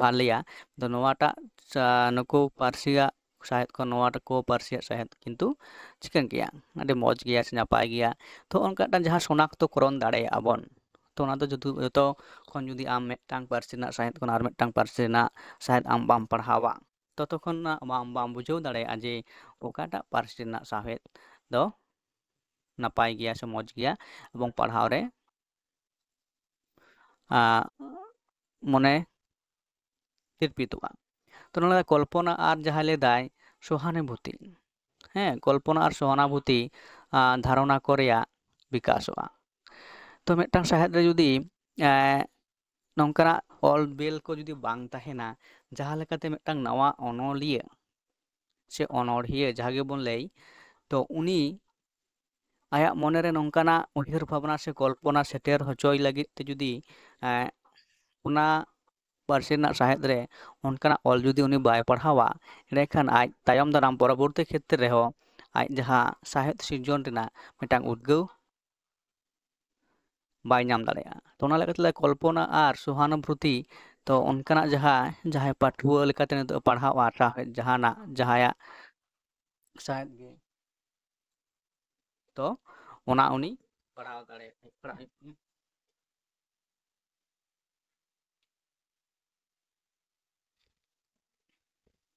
ᱵᱷᱟᱞᱮᱭᱟ, ᱛᱚ ᱱᱚᱣᱟᱴᱟᱜ ᱱᱩᱠᱩ ᱯᱟᱹᱨᱥᱤᱭᱟᱜ ᱥᱟᱶᱦᱮᱫ ᱠᱷᱚᱱ ᱱᱚᱣᱟᱴᱟᱠᱚ ᱯᱟᱹᱨᱥᱤᱭᱟᱜ ᱥᱟᱶᱦᱮᱫ ᱠᱤᱱᱛᱩ ᱪᱤᱠᱟᱹᱱ ᱜᱮᱭᱟ, ᱟᱹᱰᱤ ᱢᱚᱡᱽ ᱜᱮᱭᱟ ᱥᱮ ᱱᱟᱯᱟᱭ ᱜᱮᱭᱟ। ᱛᱚ ᱚᱱᱠᱟᱴᱟᱜ ᱡᱟᱦᱟᱸ ᱥᱚᱱᱟᱠᱛᱚᱠᱚᱨᱚᱱ ᱫᱟᱲᱮᱭᱟᱜᱼᱟ ᱵᱚᱱ, ᱛᱚ ᱚᱱᱟ ᱫᱚ ᱡᱚᱛᱚ ᱠᱷᱚᱱ ᱡᱩᱫᱤ ᱟᱢ ᱢᱤᱫᱴᱟᱝ ᱯᱟᱹᱨᱥᱤ ᱨᱮᱱᱟᱜ ᱥᱟᱶᱦᱮᱫ ᱠᱷᱚᱱ ᱟᱨ ᱢᱤᱫᱴᱟᱝ ᱯᱟᱹᱨᱥᱤ ᱨᱮᱱᱟᱜ ᱥᱟᱶᱦᱮᱫ ᱟᱢ ᱵᱟᱢ ᱯᱟᱲᱦᱟᱣᱟ, ᱛᱚᱛᱚᱠᱷᱚᱱ ᱵᱟᱢ ᱵᱩᱡᱷᱟᱹᱣ ᱫᱟᱲᱮᱭᱟᱜᱼᱟ ᱡᱮ ᱚᱠᱟᱴᱟᱜ ᱯᱟᱹᱨᱥᱤ ᱨᱮᱱᱟᱜ ᱥᱟᱶᱦᱮᱫ ᱫᱚ ᱱᱟᱯᱟᱭ ᱜᱮᱭᱟ ᱥᱮ ᱢᱚᱡᱽ ᱜᱮᱭᱟ ᱮᱵᱚᱝ ᱯᱟᱲᱦᱟᱣ ᱨᱮ ᱢᱚᱱᱮ ᱛᱤᱨᱯᱤᱛᱚᱜᱼᱟ। তো ᱱᱚᱰᱮ কল্পনা আর যাহা লেদায় সহানুভূতি, হ্যাঁ কল্পনা আর সহানুভূতি ধারণা ᱠᱚ ᱨᱮᱭᱟᱜ বিকাশᱚᱜᱼᱟ। তো ᱢᱤᱫᱴᱟᱝ ᱥᱟᱶᱦᱮᱫ ᱨᱮ ᱡᱩᱫᱤ ᱱᱚᱝᱠᱟᱱᱟᱜ ᱚᱞ ᱵᱤᱞ ᱠᱚ ᱡᱩᱫᱤ ᱵᱟᱝ ᱛᱟᱦᱮᱱᱟ, ᱡᱟᱦᱟᱸ ᱞᱮᱠᱟᱛᱮ ᱢᱤᱫᱴᱟᱝ ᱱᱟᱣᱟ ᱚᱱᱚᱞᱤᱭᱟᱹ ᱥᱮ ᱚᱱᱚᱬᱦᱤᱭᱟᱹ ᱡᱟᱦᱟᱸ ᱜᱮᱵᱚᱱ ᱞᱟᱹᱭ, ᱛᱚ ᱩᱱᱤ ᱟᱭᱟᱜ ᱢᱚᱱᱮᱨᱮ ᱱᱚᱝᱠᱟᱱᱟᱜ ᱩᱭᱦᱟᱹᱨ ᱵᱷᱟᱵᱽᱱᱟ ᱥᱮ ᱠᱚᱞᱯᱚᱱᱟ ᱥᱮᱴᱮᱨ ᱦᱚᱪᱚᱭ ᱞᱟᱹᱜᱤᱫ ᱛᱮ ᱡᱩᱫᱤ ᱚᱱᱟ ᱯᱟᱹᱨᱥᱤ ᱨᱮᱱᱟᱜ ᱥᱟᱶᱦᱮᱫ ᱨᱮ ᱚᱱᱠᱟᱱᱟᱜ ᱚᱞ ᱡᱩᱫᱤ ᱩᱱᱤ ᱵᱟᱭ ᱯᱟᱲᱦᱟᱣᱟ, ᱮᱸᱰᱮᱠᱷᱟᱱ ᱟᱡ ᱛᱟᱭᱚᱢ ᱫᱟᱨᱟᱢ ᱯᱚᱨᱚᱵᱚᱨᱛᱤ ᱠᱷᱮᱛᱨᱮ ᱨᱮᱦᱚᱸ ᱟᱡ ᱡᱟᱦᱟᱸ ᱥᱟᱶᱦᱮᱫ ᱥᱤᱨᱡᱚᱱ ᱨᱮᱱᱟᱜ ᱢᱤᱫᱴᱟᱝ ᱩᱫᱽᱜᱟᱹᱣ ᱵᱟᱭ ᱧᱟᱢ ᱫᱟᱲᱮᱭᱟᱜᱼᱟ। ᱛᱚ ᱚᱱᱟ ᱞᱮᱠᱟᱛᱮ ᱠᱚᱞᱯᱚᱱᱟ ᱟᱨ ᱥᱚᱦᱟᱱᱩᱵᱷᱩᱛᱤ, ᱛᱚ ᱚᱱᱠᱟᱱᱟᱜ ᱡᱟᱦᱟᱸᱭ ᱯᱟᱹᱴᱷᱩᱣᱟᱹ ᱞᱮᱠᱟᱛᱮ ᱱᱤᱛᱚᱜ ᱯᱟᱲᱦᱟᱣᱟ ᱥᱟᱶᱦᱮᱫ ᱡᱟᱦᱟᱸᱭᱟᱜ ᱥᱟᱶᱦᱮᱫ ᱜᱮ, ᱛᱚ ᱚᱱᱟ ᱩᱱᱤ ᱯᱟᱲᱦᱟᱣ ᱫᱟᱲᱮᱭᱟᱜᱼᱟ।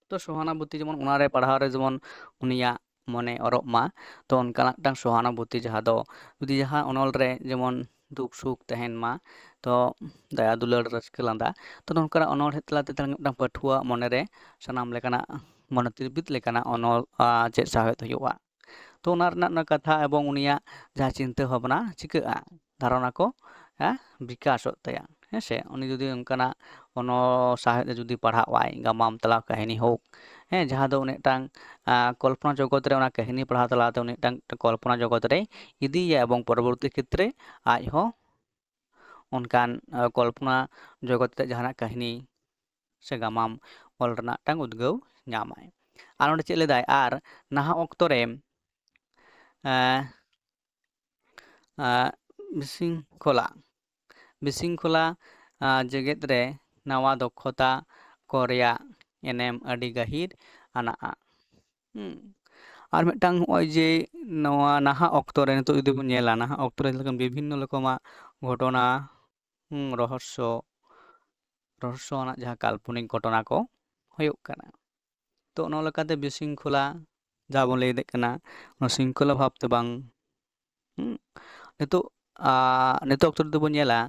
ᱛᱚ ᱥᱚᱦᱟᱱᱩᱵᱷᱩᱛᱤ ᱡᱮᱢᱚᱱ ᱚᱱᱟᱨᱮ ᱯᱟᱲᱦᱟᱣ ᱨᱮ ᱡᱮᱢᱚᱱ ᱩᱱᱤᱭᱟᱜ ᱢᱚᱱᱮ ᱚᱨᱚᱜ ᱢᱟ, ᱛᱚ ᱚᱱᱠᱟᱱᱟᱜ ᱢᱤᱫᱴᱟᱝ ᱥᱚᱦᱟᱱᱩᱵᱷᱩᱛᱤ ᱡᱟᱦᱟᱸ ᱫᱚ ᱡᱩᱫᱤ ᱡᱟᱦᱟᱸ ᱚᱱᱚᱞ ᱨᱮ ᱡᱮᱢᱚᱱ ᱫᱩᱠ ᱥᱩᱠ ᱛᱟᱦᱮᱱ ᱢᱟ, ᱛᱚ ᱫᱟᱭᱟ ᱫᱩᱞᱟᱹᱲ ᱨᱟᱹᱥᱠᱟᱹ ᱞᱟᱸᱫᱟ, ᱛᱚ ᱱᱚᱝᱠᱟᱱᱟᱜ ᱚᱱᱚᱬᱦᱮᱸ ᱛᱟᱞᱟᱛᱮ ᱢᱤᱫᱴᱟᱝ ᱯᱟᱹᱴᱷᱩᱣᱟᱹ ᱢᱚᱱᱮᱨᱮ ᱥᱟᱱᱟᱢ ᱞᱮᱠᱟᱱᱟᱜ ᱢᱚᱱᱮ ᱛᱤᱨᱯᱤᱛ ᱞᱮᱠᱟᱱᱟᱜ ᱚᱱᱚᱞ ᱪᱮᱫ ᱥᱟᱶᱦᱮᱫ ᱦᱩᱭᱩᱜᱼᱟ। ᱛᱚ ᱚᱱᱟ ᱨᱮᱱᱟᱜ ᱠᱟᱛᱷᱟ ᱮᱵᱚᱝ ᱩᱱᱤᱭᱟᱜ ᱡᱟᱦᱟᱸ ᱪᱤᱱᱛᱟᱹ ᱵᱷᱟᱵᱽᱱᱟ ᱪᱤᱠᱟᱹᱜᱼᱟ, ᱫᱷᱟᱨᱚᱱᱟ ᱠᱚ ᱵᱤᱠᱟᱥᱚᱜ ᱛᱟᱭᱟ। ᱦᱮᱸᱥᱮ ᱩᱱᱤ ᱡᱩᱫᱤ ᱚᱱᱠᱟᱱᱟᱜ ᱠᱳᱱᱳ ᱥᱟᱶᱦᱮᱫ ᱨᱮ ᱡᱩᱫᱤ ᱯᱟᱲᱦᱟᱜᱼᱟᱭ, ᱜᱟᱢᱟᱢ ᱛᱟᱞᱟ ᱠᱟᱹᱦᱱᱤ হোক, ᱦᱮᱸ ᱡᱟᱦᱟᱸ ᱫᱚ ᱩᱱᱤ ᱢᱤᱫᱴᱟᱝ ᱠᱚᱞᱯᱚᱱᱟ ᱡᱚᱜᱚᱛ ᱨᱮ ᱚᱱᱟ ᱠᱟᱹᱦᱱᱤ ᱯᱟᱲᱦᱟᱣ ᱛᱟᱞᱟᱛᱮ ᱩᱱᱤ ᱢᱤᱫᱴᱟᱝ ᱠᱚᱞᱯᱚᱱᱟ ᱡᱚᱜᱚᱛ ᱨᱮ ᱤᱫᱤᱭᱮᱭᱟ ᱮᱵᱚᱝ ᱯᱚᱨᱚᱵᱚᱨᱛᱤ ᱠᱷᱮᱛᱨᱮ ᱟᱡ ᱦᱚᱸ ᱚᱱᱠᱟᱱ ᱠᱚᱞᱯᱚᱱᱟ ᱡᱚᱜᱚᱛ ᱨᱮ ᱡᱟᱦᱟᱱᱟᱜ ᱠᱟᱹᱦᱱᱤ ᱥᱮ ᱜᱟᱢᱟᱢ ᱚᱞ ᱨᱮᱱᱟᱜ ᱢᱤᱫᱴᱟᱝ ᱩᱫᱽᱜᱟᱹᱣ ᱧᱟᱢᱟᱭ। ᱟᱨ ᱚᱸᱰᱮ ᱪᱮᱫ ᱞᱮᱫᱟᱭ, ᱟᱨ ᱱᱟᱦᱟᱜ ᱚᱠᱛᱚ ᱨᱮ ᱵᱤᱥᱤᱝᱠᱷᱚᱞᱟ ᱡᱮᱜᱮᱫ ᱨᱮ ᱱᱟᱣᱟ ᱫᱚᱠᱷᱚᱛᱟ ᱠᱚ ᱨᱮᱭᱟᱜ ᱮᱱᱮᱢ ᱟᱹᱰᱤ ᱜᱟᱹᱦᱤᱨ ᱟᱱᱟᱜᱼᱟ। ᱟᱨ ᱢᱤᱫᱴᱟᱝ ᱱᱚᱜᱼᱚᱭ ᱡᱮ ᱱᱚᱣᱟ ᱱᱟᱦᱟᱜ ᱚᱠᱛᱚ ᱨᱮ ᱱᱤᱛᱚᱜ ᱡᱩᱫᱤ ᱵᱚᱱ ᱧᱮᱞᱟ, ᱱᱟᱦᱟᱜ ᱚᱠᱛᱚ ᱨᱮ ᱵᱤᱵᱷᱤᱱᱱᱚ ᱨᱚᱠᱚᱢᱟᱜ ᱜᱷᱚᱴᱚᱱᱟ, ᱨᱚᱦᱚᱥᱥᱚ ᱟᱱᱟᱜ ᱡᱟᱦᱟᱸ ᱠᱟল্ᱯᱚᱱᱤᱠ ᱜᱷᱚᱴᱚᱱᱟ ᱠᱚ ᱦᱩᱭᱩᱜ ᱠᱟᱱᱟ। ᱛᱚ ᱚᱱᱟ ᱞᱮᱠᱟᱛᱮ ᱵᱤᱥᱤᱝᱠᱷᱚᱞᱟ ᱡᱟᱦᱟᱸ ᱵᱚᱱ ᱞᱟᱹᱭᱮᱫ ᱠᱟᱱᱟ, ᱚᱱᱟ ᱥᱤᱝᱠᱷᱚᱞᱟ ᱵᱷᱟᱵᱛᱮ ᱵᱟᱝ, ᱱᱤᱛᱚᱜ ᱚᱠᱛᱚ ᱨᱮᱫᱚ ᱵᱚᱱ ᱧᱮᱞᱟ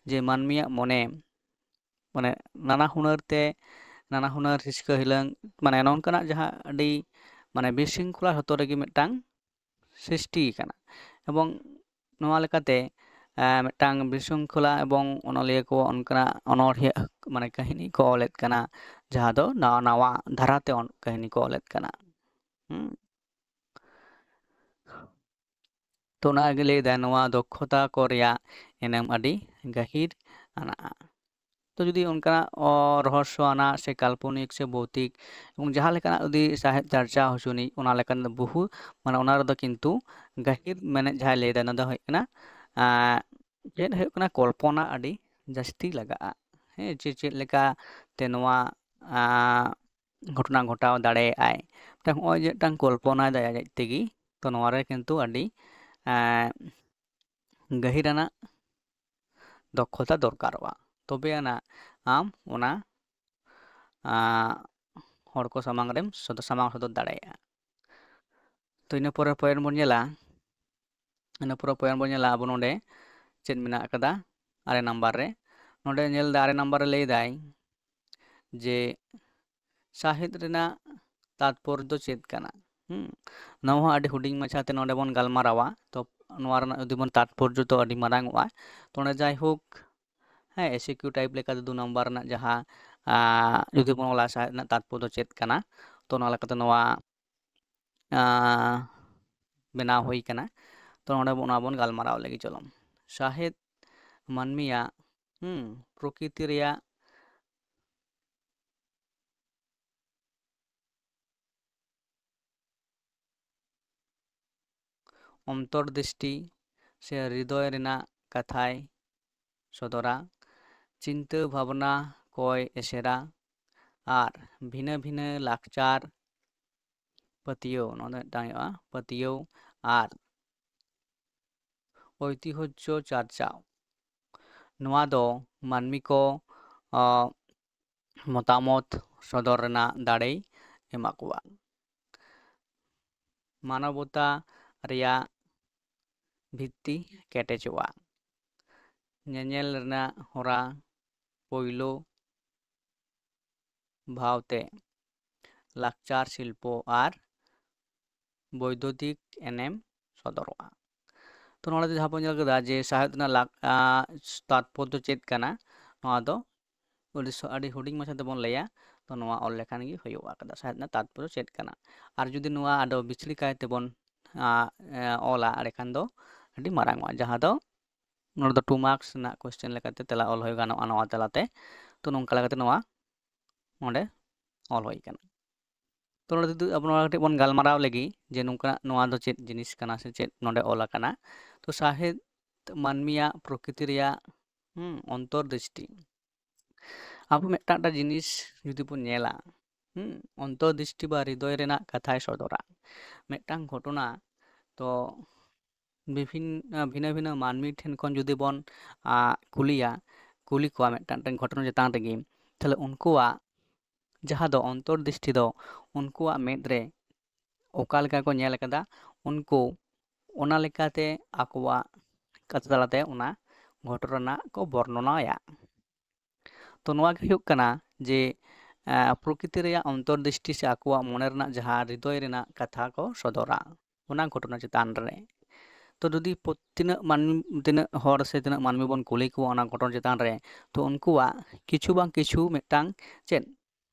ᱡᱮ ᱢᱟᱹᱱᱢᱤᱭᱟᱜ ᱢᱚᱱᱮ ᱢᱟᱱᱮ ᱱᱟᱱᱟ ᱦᱩᱱᱟᱹᱨ ᱦᱤᱸᱥᱠᱟᱹ ᱦᱤᱞᱟᱹᱝ, ᱢᱟᱱᱮ ᱱᱚᱝᱠᱟᱱᱟᱜ ᱡᱟᱦᱟᱸ ᱟᱹᱰᱤ ᱢᱟᱱᱮ ᱵᱤᱥᱤᱝᱠᱷᱚᱞᱟ ᱡᱷᱚᱛᱚ ᱨᱮᱜᱮ ᱢᱤᱫᱴᱟᱝ সৃষ্টি ᱟᱠᱟᱱᱟ। ᱮᱵᱚᱝ ᱱᱚᱣᱟ লেখাতে ᱢᱤᱫᱴᱟᱝ বিশৃঙ্খলা এবং অনলিয়া ᱠᱚ ᱚᱱᱠᱟᱱᱟᱜ ᱚᱱᱚᱬᱦᱮ ᱢᱟᱱᱮ ᱠᱟᱹᱦᱱᱤ ᱠᱚ ᱚᱞᱮᱫ ᱠᱟᱱᱟ, ᱡᱟᱦᱟᱸ ᱫᱚ ᱱᱟᱣᱟ ᱱᱟᱣᱟ ᱫᱷᱟᱨᱟᱛᱮ ᱠᱟᱹᱦᱱᱤ ᱠᱚ ᱚᱞᱮᱫ ᱠᱟᱱᱟ। ᱛᱚ ᱚᱱᱟᱜᱮ ᱞᱟᱹᱭᱫᱟᱭ ᱱᱚᱣᱟ ᱫᱚᱠᱷᱚᱛᱟ ᱠᱚ ᱨᱮᱭᱟᱜ ᱮᱱᱮᱢ ᱟᱹᱰᱤ ᱜᱟᱹᱦᱤᱨ ᱟᱱᱟᱜᱼᱟ। ᱛᱚ ᱡᱩᱫᱤ ᱚᱱᱠᱟᱱᱟᱜ ᱨᱚᱦᱚᱥᱥᱚ ᱟᱱᱟᱜ ᱥᱮ ᱠᱟল্ᱯᱚᱱᱤক ᱥᱮ ᱵᱷৌতিক এবং ᱡᱟᱦᱟᱸ ᱞᱮᱠᱟᱱᱟᱜ ᱡᱩᱫᱤ ᱥᱟᱶᱦᱮᱫ ᱪᱟᱨᱪᱟ ᱦᱚᱪᱚᱱᱤᱡ ᱚᱱᱟ ᱞᱮᱠᱟᱱ ᱵᱚᱦᱩ ᱢᱟᱱᱮ ᱚᱱᱟ ᱨᱮᱫᱚ ᱠᱤᱱᱛᱩ ᱜᱟᱹᱦᱤᱨ ᱢᱮᱱᱮᱫ ᱡᱟᱦᱟᱸᱭ ᱞᱟᱹᱭᱫᱟ ᱚᱱᱟ ᱫᱚ ᱦᱩᱭᱩᱜ ᱠᱟᱱᱟ ᱪᱮᱫ ᱦᱩᱭᱩᱜ ᱠᱟᱱᱟ, ᱠᱚᱞᱯᱚᱱᱟ ᱟᱹᱰᱤ ᱡᱟᱹᱥᱛᱤ ᱞᱟᱜᱟᱜᱼᱟ। ᱦᱮᱸ ᱪᱮᱫ ᱞᱮᱠᱟ তে ᱱᱚᱣᱟ ᱜᱷᱚᱴᱚᱱᱟ ᱜᱷᱚᱴᱟᱣ ᱫᱟᱲᱮᱭᱟᱜᱼᱟᱭ, ᱱᱚᱜᱼᱚᱭ ᱡᱮ ᱢᱤᱫᱴᱟᱝ ᱠᱚᱞᱯᱚᱱᱟᱭ ᱫᱟᱭ ᱟᱡ ᱛᱮᱜᱮ, ᱛᱚ ᱱᱚᱣᱟᱨᱮ ᱠᱤᱱᱛᱩ ᱟᱹᱰᱤ ᱜᱟᱹᱦᱤᱨᱟᱱᱟᱜ দক্ষতা দরকারᱚᱜᱼᱟ, ᱛᱚᱵᱮ ᱟᱱᱟᱜ ᱟᱢ ᱚᱱᱟ ᱦᱚᱲ ᱠᱚ ᱥᱟᱢᱟᱝ ᱨᱮᱢ ᱥᱟᱢᱟᱝ ᱥᱚᱫᱚᱨ ᱫᱟᱲᱮᱭᱟᱜᱼᱟ। ᱛᱚ ᱤᱱᱟᱹ ᱯᱚᱨᱮ ᱯᱚᱭᱮᱱᱴ ᱵᱚᱱ ᱧᱮᱞᱟ ᱟᱵᱚ ᱱᱚᱰᱮ ᱪᱮᱫ ᱢᱮᱱᱟᱜ ᱟᱠᱟᱫᱟ 9 ᱱᱟᱢᱵᱟᱨ ᱨᱮ। ᱱᱚᱰᱮ ᱧᱮᱞ ᱫᱟ 9 ᱱᱟᱢᱵᱟᱨ ᱨᱮ ᱞᱟᱹᱭᱫᱟᱭ ᱡᱮ ᱥᱟᱦᱮᱫ ᱨᱮᱱᱟᱜ ᱛᱟᱛᱯᱚᱨᱡᱚ ᱫᱚ ᱪᱮᱫ ᱠᱟᱱᱟ? ᱱᱚᱣᱟ ᱦᱚᱸ ᱟᱹᱰᱤ ᱦᱩᱰᱤᱧ ᱢᱟᱪᱷᱟᱛᱮ ᱱᱚᱰᱮ ᱵᱚᱱ ᱜᱟᱞᱢᱟᱨᱟᱣᱟ, ᱛᱚ ᱱᱚᱣᱟ ᱨᱮᱱᱟᱜ ᱡᱩᱫᱤ ᱵᱚᱱ ᱛᱟᱛᱯᱚᱨᱡᱚ ᱫᱚ ᱟᱹᱰᱤ ᱢᱟᱨᱟᱝᱚᱜᱼᱟ। ᱛᱚ ᱚᱸᱰᱮ ᱡᱟᱭᱦᱳᱠ ᱦᱮᱸ ᱮᱥᱤকিউ ᱴᱟᱭᱤᱯ ᱞᱮᱠᱟᱛᱮ 2 ᱱᱟᱢᱵᱟᱨ ᱨᱮᱱᱟᱜ ᱡᱟᱦᱟᱸ ᱡᱩᱫᱤ ᱵᱚᱱ ᱚᱞᱟ ᱥᱟᱦᱮᱫ ᱨᱮᱱᱟᱜ ᱛᱟᱛᱯᱚᱨᱡᱚ ᱪᱮᱫ ᱠᱟᱱᱟ, ᱛᱚ ᱚᱱᱟ ᱞᱮᱠᱟᱛᱮ ᱱᱚᱣᱟ ᱵᱮᱱᱟᱣ ᱦᱩᱭ ᱠᱟᱱᱟ। ᱛᱚ ᱱᱚᱰᱮ ᱚᱱᱟ ᱵᱚᱱ ᱜᱟᱞᱢᱟᱨᱟᱣ ᱞᱮᱜᱮ ᱪᱚᱞᱚ। ᱥᱟᱦᱮᱫ ᱢᱟᱹᱱᱢᱤᱭᱟᱜ ᱯᱨᱚᱠᱤᱛᱤ ᱨᱮᱭᱟᱜ অন্তর্দৃষ্টি সে হৃদয় রেনাᱜ কাথায় সদরা, চিন্তা ভাবনা কয় এসেরা আর ভিন্ন ভিন্ন লাকচার পাতিয়াও ᱱᱚᱣᱟ ᱫᱚ ᱢᱤᱫᱴᱟᱝ ᱦᱩᱭᱩᱜᱼᱟ ᱯᱟᱹᱛᱭᱟᱹᱣ ᱟᱨ ঐতিহ্য ᱪᱟᱨᱪᱟᱣ। ᱱᱚᱣᱟ ᱫᱚ ᱢᱟᱹᱱᱢᱤ ᱠᱚ ᱢᱚᱛᱟᱢᱚᱛ ᱥᱚᱫᱚᱨ ᱨᱮᱱᱟᱜ ᱫᱟᱲᱮᱭ ᱮᱢᱟ ᱠᱚᱣᱟ। ᱢᱟᱱᱚᱵᱚᱛᱟ ᱨᱮᱭᱟᱜ ᱵᱷᱤত্তি ᱠᱮᱴᱮᱡᱚᱜᱼᱟ। ᱧᱮᱧᱮᱞ ᱨᱮᱱᱟᱜ ᱦᱚᱨᱟ ᱯᱳᱭᱞᱳ ᱵᱷᱟᱣᱛᱮ ᱞᱟᱠᱪᱟᱨ ᱥᱤল্ᱯᱚ ᱟᱨ ᱵᱳᱭᱫᱩᱛᱤᱠ ᱮᱱᱮᱢ ᱥᱚᱫᱚᱨᱚᱜᱼᱟ। ᱛᱚ ᱱᱚᱰᱮ ᱡᱟᱦᱟᱸ ᱵᱚᱱ ᱧᱮᱞ ᱠᱮᱫᱟ ᱡᱮ ᱥᱟᱦᱮᱫ ᱨᱮᱱᱟᱜ ᱛᱟᱛᱯᱚᱨᱡᱚ ᱪᱮᱫ ᱠᱟᱱᱟ, ᱱᱚᱣᱟ ᱫᱚ ᱟᱹᱰᱤ ᱦᱩᱰᱤᱧ ᱢᱟᱪᱷᱟ ᱛᱮᱵᱚᱱ ᱞᱟᱹᱭᱟ, ᱛᱚ ᱱᱚᱣᱟ ᱚᱞ ᱞᱮᱠᱷᱟᱱ ᱜᱮ ᱦᱩᱭᱩᱜᱼᱟ ᱠᱟᱫᱟ ᱥᱟᱦᱮᱫ ᱨᱮᱱᱟᱜ ᱛᱟᱛᱯᱚᱨᱡᱚ ᱪᱮᱫ ᱠᱟᱱᱟ। ᱟᱨ ᱡᱩᱫᱤ ᱱᱚᱣᱟ ᱟᱫᱚ ᱵᱤᱪᱷᱲᱤ ᱠᱟᱭ ᱛᱮᱵᱚᱱ ᱚᱞᱟ ᱮᱸᱰᱮᱠᱷᱟᱱ ᱫᱚ ᱟᱹᱰᱤ ᱢᱟᱨᱟᱝᱚᱜᱼᱟ, ᱡᱟᱦᱟᱸ ᱫᱚ ᱱᱚᱰᱮ ᱫᱚ 2 ᱢᱟর্কস ᱨᱮᱱᱟᱜ ᱠᱳশ্চেᱱ ᱞᱮᱠᱟᱛᱮ ᱛᱮᱞᱟ ᱚᱞ ᱦᱩᱭ ᱜᱟᱱᱚᱜᱼᱟ ᱱᱚᱣᱟ ᱛᱮᱞᱟᱛᱮ। ᱛᱚ ᱱᱚᱝᱠᱟ ᱞᱮᱠᱟᱛᱮ ᱱᱚᱣᱟ ᱚᱸᱰᱮ ᱚᱞ ᱦᱩᱭ ᱠᱟᱱᱟ। ᱛᱚ ᱱᱚᱰᱮ ᱡᱩᱫᱤ ᱟᱵᱚ ᱱᱚᱣᱟ ᱠᱟᱹᱴᱤᱡ ᱵᱚᱱ ᱜᱟᱞᱢᱟᱨᱟᱣ ᱞᱮᱜᱮ ᱡᱮ ᱱᱚᱝᱠᱟᱱᱟᱜ ᱱᱚᱣᱟ ᱫᱚ ᱪᱮᱫ ᱡᱤᱱᱤᱥ ᱠᱟᱱᱟ ᱥᱮ ᱪᱮᱫ ᱱᱚᱰᱮ ᱚᱞ ᱟᱠᱟᱱᱟ। ᱛᱚ ᱥᱟᱦᱮᱫ ᱢᱟᱹᱱᱢᱤᱭᱟᱜ ᱯᱨᱚᱠᱤᱛᱤ ᱨᱮᱭᱟᱜ অন্তর্দৃষ্টি। ᱟᱵᱚ ᱢᱤᱫᱴᱟᱝ ᱡᱤᱱᱤস ᱡᱩᱫᱤ ᱵᱚᱱ ᱧᱮᱞᱟ, অন্তর্দৃষ্টি বা হৃদয় রেনাᱜ ᱠᱟᱛᱷᱟᱭ ᱥᱚᱫᱚᱨᱟ। ᱢᱤᱫᱴᱟᱝ ᱜᱷᱚᱴᱚᱱᱟ ᱛᱚ ᱵᱷᱤᱱᱟᱹ ᱵᱷᱤᱱᱟᱹ ᱢᱟᱹᱱᱢᱤ ᱴᱷᱮᱱ ᱠᱷᱚᱱ ᱡᱩᱫᱤ ᱵᱚᱱ ᱠᱩᱞᱤ ᱠᱚᱣᱟ ᱢᱤᱫᱴᱟᱝ ᱜᱷᱚᱴᱚᱱᱟ ᱪᱮᱛᱟᱱ ᱨᱮᱜᱮ, ᱛᱟᱦᱞᱮ ᱩᱱᱠᱩᱣᱟᱜ ᱡᱟᱦᱟᱸ ᱫᱚ অন্তর্দৃষ্টি ᱫᱚ ᱩᱱᱠᱩᱣᱟᱜ ᱢᱮᱫ ᱨᱮ ᱚᱠᱟ ᱞᱮᱠᱟ ᱠᱚ ᱧᱮᱞ ᱟᱠᱟᱫᱟ, ᱩᱱᱠᱩ ᱚᱱᱟ ᱞᱮᱠᱟᱛᱮ ᱟᱠᱚᱣᱟᱜ ᱠᱟᱛᱷᱟ ᱛᱟᱞᱟᱛᱮ ᱚᱱᱟ ᱜᱷᱚᱴᱚᱱᱟ ᱨᱮᱱᱟᱜ ᱠᱚ ᱵᱚᱨᱱᱚᱱᱟᱭᱟ। ᱛᱚ ᱱᱚᱣᱟ ᱜᱮ ᱦᱩᱭᱩᱜ ᱠᱟᱱᱟ ᱡᱮ ᱯᱨᱚᱠᱤᱛᱤ ᱨᱮᱭᱟᱜ ᱚন্তর্দৃষ্টি ᱥᱮ ᱟᱠᱚᱣᱟᱜ ᱢᱚᱱᱮ ᱨᱮᱱᱟᱜ ᱡᱟᱦᱟᱸ ᱦᱨᱤᱫᱚᱭ ᱨᱮᱱᱟᱜ ᱠᱟᱛᱷᱟ ko ᱥᱚᱫᱚᱨᱟ ᱚᱱᱟ ᱜᱷᱚᱴᱚᱱᱟ ᱪᱮᱛᱟᱱ ᱨᱮ। ᱛᱚ ᱡᱩᱫᱤ ᱛᱤᱱᱟᱹᱜ ᱦᱚᱲ ᱥᱮ ᱛᱤᱱᱟᱹᱜ ᱢᱟᱹᱱᱢᱤ ᱵᱚᱱ ᱠᱩᱞᱤ ᱠᱚᱣᱟ ᱚᱱᱟ ᱜᱷᱚᱴᱚᱱᱟ ᱪᱮᱛᱟᱱ ᱨᱮ, ᱛᱚ ᱩᱱᱠᱩᱣᱟᱜ ᱠᱤᱪᱷᱩ ᱵᱟᱝ ᱠᱤᱪᱷᱩ ᱢᱤᱫᱴᱟᱝ ᱪᱮᱫ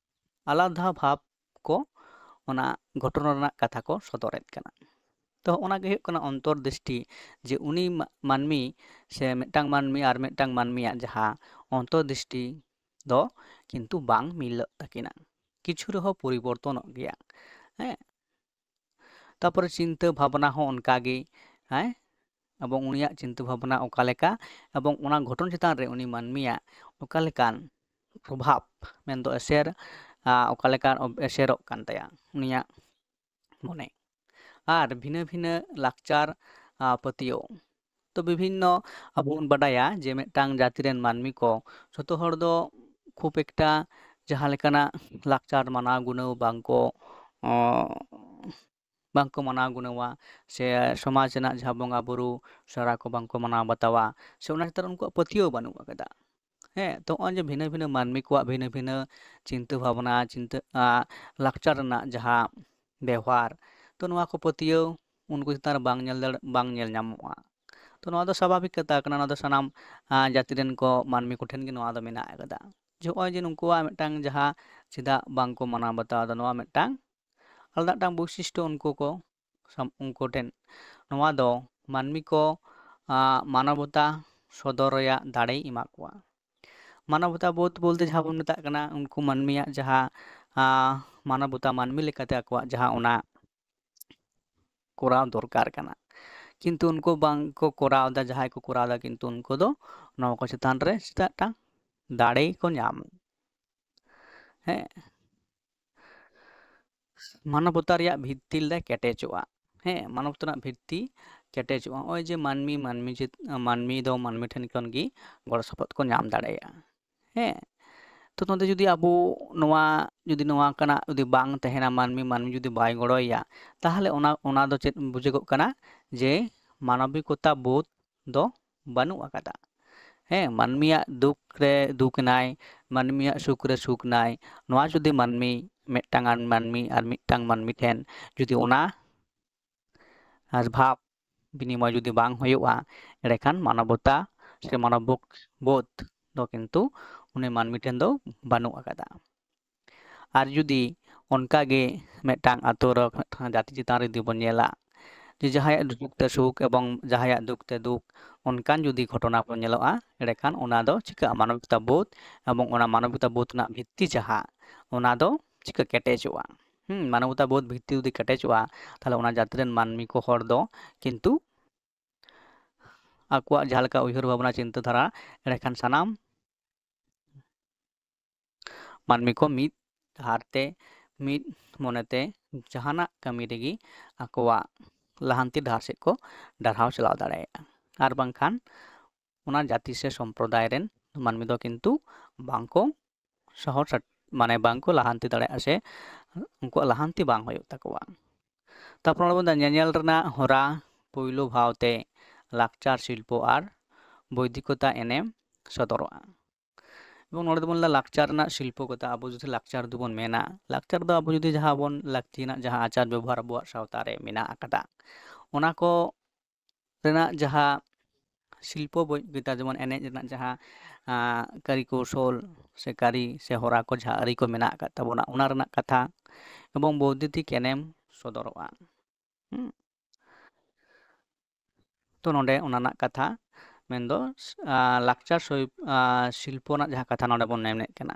আলাদা ভাব ko ᱚᱱᱟ ᱜᱷᱚᱴᱚᱱᱟ ᱨᱮᱱᱟᱜ ᱠᱟᱛᱷᱟ ᱠᱚ ᱥᱚᱫᱚᱨᱮᱫ ᱠᱟᱱᱟ। ᱛᱚ ᱚᱱᱟ ᱜᱮ ᱦᱩᱭᱩᱜ ᱠᱟᱱᱟ অন্তর্দৃষ্টি, ᱡᱮ ᱩᱱᱤ ᱢᱟᱹᱱᱢᱤ ᱥᱮ ᱢᱤᱫᱴᱟᱝ ᱢᱟᱹᱱᱢᱤ ᱟᱨ ᱢᱤᱫᱴᱟᱝ ᱢᱟᱹᱱᱢᱤᱭᱟᱜ ᱡᱟᱦᱟᱸ অন্তর্দৃষ্টি ᱫᱚ ᱠᱤᱱᱛᱩ ᱵᱟᱝ ᱢᱤᱞᱟᱹᱜ ᱛᱟᱹᱠᱤᱱᱟ, ᱠᱤᱪᱷᱩ ᱨᱮᱦᱚᱸ ᱯᱚᱨᱤᱵᱚᱨᱛᱚᱱᱚᱜ ᱜᱮᱭᱟ। ᱦᱮᱸ ᱛᱟᱯᱚᱨᱮ ᱪᱤᱱᱛᱟᱹ ᱵᱷᱟᱵᱱᱟ ᱦᱚᱸ ᱚᱱᱠᱟᱜᱮ, ᱦᱮᱸ ᱮᱵᱚᱝ ᱩᱱᱤᱭᱟᱜ ᱪᱤᱱᱛᱟᱹ ᱵᱷᱟᱵᱱᱟ ᱚᱠᱟ ᱞᱮᱠᱟ ᱮᱵᱚᱝ ᱚᱱᱟ ᱜᱷᱚᱴᱚᱱ ᱪᱮᱛᱟᱱ ᱨᱮ ᱩᱱᱤ ᱢᱟᱹᱱᱢᱤᱭᱟᱜ ᱚᱠᱟ ᱞᱮᱠᱟᱱ ᱯᱨᱚᱵᱷᱟᱵ ᱢᱮᱱᱫᱚ ᱮᱥᱮᱨ ᱚᱠᱟ ᱞᱮᱠᱟᱱ ᱮᱥᱮᱨᱚᱜ ᱠᱟᱱ ᱛᱟᱭᱟ ᱩᱱᱤᱭᱟᱜ ᱢᱚᱱᱮ। ᱟᱨ ᱵᱷᱤᱱᱟᱹ ᱵᱷᱤᱱᱟᱹ ᱞᱟᱠᱪᱟᱨ ᱯᱟᱹᱛᱭᱟᱹᱣ। ᱛᱚ ᱵᱤᱵᱷᱤᱱᱱᱚ ᱟᱵᱚ ᱵᱚᱱ ᱵᱟᱰᱟᱭᱟ ᱡᱮ ᱢᱤᱫᱴᱟᱝ ᱡᱟᱹᱛᱤ ᱨᱮᱱ ᱢᱟᱹᱱᱢᱤ ᱠᱚ ᱡᱷᱚᱛᱚ ᱦᱚᱲ ᱫᱚ ᱠᱷᱩᱵ ᱮᱠᱴᱟ ᱡᱟᱦᱟᱸ ᱞᱮᱠᱟᱱᱟᱜ ᱞᱟᱠᱪᱟᱨ ᱢᱟᱱᱟᱣ ᱜᱩᱱᱟᱹᱣ ᱵᱟᱝᱠᱚ ᱢᱟᱱᱟᱣ ᱜᱩᱱᱟᱹᱣᱟ, ᱥᱮ ᱥᱚᱢᱟᱡᱽ ᱨᱮᱱᱟᱜ ᱡᱟᱦᱟᱸ ᱵᱚᱸᱜᱟ ᱵᱩᱨᱩ ᱥᱮᱨᱟ ᱠᱚ ᱵᱟᱝᱠᱚ ᱢᱟᱱᱟᱣ ᱵᱟᱛᱟᱣᱟ, ᱥᱮ ᱚᱱᱟ ᱪᱮᱛᱟᱱ ᱩᱱᱠᱩᱣᱟᱜ ᱯᱟᱹᱛᱭᱟᱹᱣ ᱵᱟᱹᱱᱩᱜ ᱟᱠᱟᱫᱟ। ᱦᱮᱸ ᱛᱚ ᱱᱚᱜᱼᱚᱭ ᱡᱮ ᱵᱷᱤᱱᱟᱹ ᱵᱷᱤᱱᱟᱹ ᱢᱟᱹᱱᱢᱤ ᱠᱚᱣᱟᱜ ᱵᱷᱤᱱᱟᱹ ᱵᱷᱤᱱᱟᱹ ᱪᱤᱱᱛᱟᱹ ᱵᱷᱟᱵᱱᱟ ᱞᱟᱠᱪᱟর ᱨᱮᱱᱟᱜ ᱡᱟᱦᱟᱸ ᱵᱮᱣᱦᱟᱨ, ᱛᱚ ᱱᱚᱣᱟ ko ᱯᱟᱹᱛᱭᱟᱹᱣ ᱩᱱᱠᱩ ᱪᱮᱛᱟᱱ ᱨᱮ ᱵᱟᱝ ᱧᱮᱞ ᱧᱟᱢᱚᱜᱼᱟ। ᱛᱚ ᱱᱚᱣᱟ ᱫᱚ ᱥᱟᱵᱷᱟᱵᱤᱠ ᱠᱟᱛᱷᱟ ᱠᱟᱱᱟ, ᱱᱚᱣᱟ ᱫᱚ ᱥᱟᱱᱟᱢ ᱡᱟᱹᱛᱤ ᱨᱮᱱ ᱠᱚ ᱢᱟᱹᱱᱢᱤ ᱠᱚᱴᱷᱮᱱ ᱜᱮ ᱱᱚᱣᱟ ᱫᱚ ᱢᱮᱱᱟᱜ ᱟᱠᱟᱫᱟ। ᱡᱮ ᱱᱚᱜᱼᱚᱭ ᱡᱮ ᱱᱩᱠᱩᱣᱟᱜ ᱢᱤᱫᱴᱟᱝ ᱡᱟᱦᱟᱸ ᱪᱮᱫᱟᱜ ᱵᱟᱝᱠᱚ ᱢᱟᱱᱟᱣ ᱵᱟᱛᱟᱣ ᱮᱫᱟ, ᱱᱚᱣᱟ ᱢᱤᱫᱴᱟᱝ ᱟᱞᱟᱫᱟ ᱢᱤᱫᱴᱟᱝ ᱵᱳᱭᱥᱤᱥᱴᱚ ᱩᱱᱠᱩ ᱴᱷᱮᱱ ᱱᱚᱣᱟ ᱫᱚ ᱢᱟᱹᱱᱢᱤ ko ᱢᱟᱱᱚᱵᱚᱛᱟ ᱥᱚᱫᱚᱨ ᱨᱮᱭᱟᱜ ᱫᱟᱲᱮᱭ ᱮᱢᱟ ᱠᱚᱣᱟ। ᱢᱟᱱᱚᱵᱚᱛᱟ ᱵᱳধ ᱵᱚᱞᱛᱮ ᱡᱟᱦᱟᱸ ᱵᱚᱱ ᱢᱮᱛᱟᱜ ᱠᱟᱱᱟ ᱩᱱᱠᱩ ᱢᱟᱹᱱᱢᱤᱭᱟᱜ ᱡᱟᱦᱟᱸ ᱢᱟᱱᱚᱵᱚᱛᱟ ᱢᱟᱹᱱᱢᱤ লেᱠᱟᱛᱮ ᱟᱠᱚᱣᱟᱜ ᱡᱟᱦᱟᱸ ᱚᱱᱟ ᱠᱚᱨᱟᱣ ᱫᱚᱨᱠᱟর ᱠᱟᱱᱟ, ᱠᱤᱱᱛᱩ ᱩᱱᱠᱩ ᱵᱟᱝ ᱠᱚ ᱠᱚᱨᱟᱣ ᱮᱫᱟ, ᱡᱟᱦᱟᱸᱭ ᱠᱚ ᱠᱚᱨᱟᱣ ᱮᱫᱟ ᱠᱤᱱᱛᱩ ᱩᱱᱠᱩ ᱫᱚ ᱱᱚᱣᱟ ᱠᱚ ᱪᱮᱛᱟᱱ ᱨᱮ ᱢᱤᱫᱴᱟᱝ ᱫᱟᱲᱮ ᱠᱚ ᱧᱟᱢ। ᱦᱮᱸ ᱢᱟᱱᱚᱵᱚᱛᱟ ᱨᱮᱭᱟᱜ ᱵᱷᱤᱛᱛᱤ ᱨᱮ ᱠᱮᱴᱮᱡᱚᱜᱼᱟ। ᱦᱮᱸ ᱢᱟᱱᱚᱵᱚᱛᱟ ᱨᱮᱱᱟᱜ ᱵᱷᱤᱛᱛᱤ ᱠᱮᱴᱮᱡᱚᱜᱼᱟ। ᱱᱚᱜᱼᱚᱭ ᱡᱮ ᱢᱟᱹᱱᱢᱤ ᱫᱚ ᱢᱟᱹᱱᱢᱤ ᱴᱷᱮᱱ ᱠᱷᱚᱱ ᱜᱮ ᱜᱚᱲᱚ ᱥᱚᱯᱚᱦᱚᱫ ᱠᱚ ᱧᱟᱢ ᱫᱟᱲᱮᱭᱟᱜᱼᱟ। ᱦᱮᱸ ᱛᱚ ᱱᱚᱰᱮ ᱡᱩᱫᱤ ᱟᱵᱚ ᱡᱩᱫᱤ ᱱᱚᱣᱟ ᱠᱟᱱᱟ ᱡᱩᱫᱤ ᱵᱟᱝ ᱛᱟᱦᱮᱱᱟ, ᱢᱟᱹᱱᱢᱤ ᱡᱩᱫᱤ ᱵᱟᱭ ᱜᱚᱲᱚᱭᱟ, ᱛᱟᱦᱚᱞᱮ ᱚᱱᱟ ᱫᱚ ᱪᱮᱫ ᱵᱩᱡᱷᱟᱹᱜᱚᱜ ᱠᱟᱱᱟ ᱡᱮ ᱢᱟᱱᱚᱵᱤᱠᱚᱛᱟ ᱵᱳধ ᱫᱚ ᱵᱟᱹᱱᱩᱜ ᱟᱠᱟᱫᱟ। ᱦᱮᱸ ᱢᱟᱹᱱᱢᱤᱭᱟᱜ ᱫᱩᱠ ᱨᱮ ᱫᱩᱠ ᱱᱟᱭ, ᱢᱟᱹᱱᱢᱤᱭᱟᱜ ᱥᱩᱠ ᱨᱮ ᱥᱩᱠ ᱱᱟᱭ, ᱱᱚᱣᱟ ᱡᱩᱫᱤ ᱢᱟᱹᱱᱢᱤ मिट्टांगान मानमी और मिट्टांग मानमी ठेन जुदी ओना आर भाव बिनिमय जुदी बांग हुयुआ एड़ेखान मानवता से मानव बोध दो किन्तु उनी मानमी ठेन दो बानु आकादा आर जुदी ओनकागे मिट्टांग आतो रो जाति चितान रे जुदी बोन नेला जे जहाया दुखते सुख एवं जहाया दुखते दुख ओनकान जुदी घटना बोन नेलोआ एड़ेखान ओना दो चिका मानवता बोध एवं ओना मानवता बोध ना भित्ति जहा ओना दो चिका केटेजोआ मानवता बोध भित्ति जुदी केटेजोआ ताहले ओना जाति रेन मानमी को हर दो किन्तु आकुआ जहाँ लेका उयहर भावना चिंता धारा एड़ेखान सानाम मानमी को मिद हारते मिद मोनेते जहाना कमी रेगी आकुआ लाहांती डाहर सेद को डारहाव चलाव दाड़ेया आर बांखान ओना जाति से सम्प्रदाय रेन मानमी दो किन्तु बांको शहर माने बांको लाहांती दाड़ेया से उनको लाहांती बांग होयुग ताकोआ तारपर ओंडे बोन नेल रेना हरा पुइलो भावते लाक्चार शिल्प और बौद्धिकता एनेम सदरोआ এবং নড়ে বললা লাকচার না শিল্পকতা আবু যদি লাকচার দুবন মেনা লাকচার দো আবু যদি যাহা বন লাকতি না যাহা আচার ব্যবহার আবুয়াগ সাওতারে মেনা আকাটা ওনা को রেনা যাহা শিল্প বৈজ্ঞতা যেমন এনে রেনা যাহা কারি কৌশল সে কারি সে হরা को যাহা আরি को মেনা আকাত তাবনা ওনা রেনা কথা এবং বৌদ্ধিক এনেম সদরোआ तो नोडे ओना कथा मेन्दो लाक्चार शिल्प जहाँ कथा नोडे बोन नेमने कना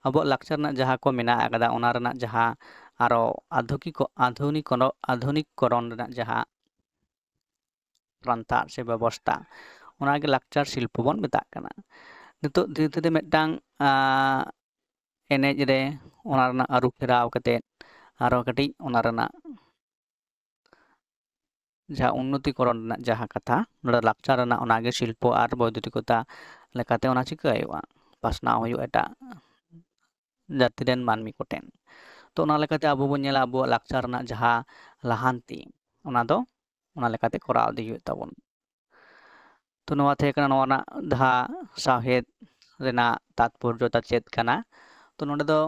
अब लाक्चार जहाँ को मेना आकादा ओना रेना जहाँ आरो आधुनिककरण जहाँ प्रांता से व्यवस्था ओनागे लाक्चार शिल्प बोन मेता कना नितो धीरे धीरे मिट्टांग एनेज रे ओना रेना आरु फेराव कते आरो कटी ओना रेना जहाँ उन्नतिकरण जहाँ कथा नोडे लाक्चार ओनागे शिल्प और बौद्धिकता लेकाते ओना चिका हुआ पासनाव हुयुआ एटा जाति रेन मानमी कोटेन तो ओना लेकाते आबो बोन नेला आबो लाक्चार जहाँ लाहांती ओना दो ओना लेकाते कराव इदि हुयुग ताबोन तो नोआ थे कना नोआ ना धा साहेद रेना तात्पर्यता चेद कना तो नोडे दो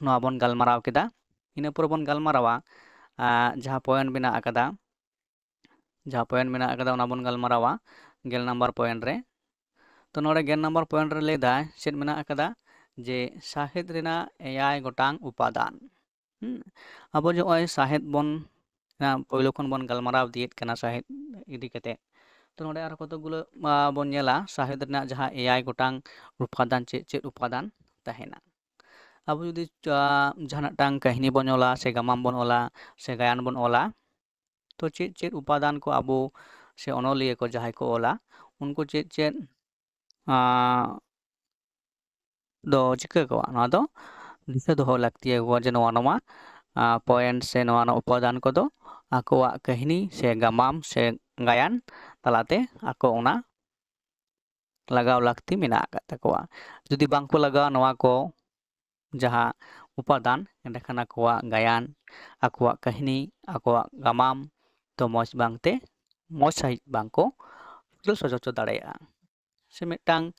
नोआ बोन गालमाराव केदा इना पर बोन गालमारावा जहाँ पॉइंट बिना आकादा जहाँ पॉइंट मेना आकादा ओना बोन गालमारावा गेल नंबर पॉइंट रे तो नोडे गेल नंबर पॉइंट रे लेदा चेद मेना आकादा जे साहेद रेना एयाय गोटांग उपादान अब जो साहेद बोन पहलो खन बोन गालमाराव दिएत कना साहेद इदि कते तो नोडे आरो कतगुलो बोन नेला साहेद रेना जहाँ एयाय गोटांग उपादान चेद उपादान ताहेना अब जुदी जहाना टांग काहिनी बोन ओला से गामाम बोन ओला से गायन बोन ओला तो चेद चेद उपादान को आबो से अनलिया को जहां को ओला उनको चेद चेद दो चिका को ना दो दिशा दो लगती है वो जे नवा नवा पॉइंट से नवा उपादान को दो आकोआ कहानी से गामाम से गायन तलाते आको ओना लगाव लगती मेना ताकोआ जुदी बांग को लगाव नवा को जहां उपादान एंडेखान आकोआ गायन आकोआ कहानी आकोआ गामाम तो मौज बांगते मौज सही बांग को फुटल सजोचो दाड़ेया से मिट्टांग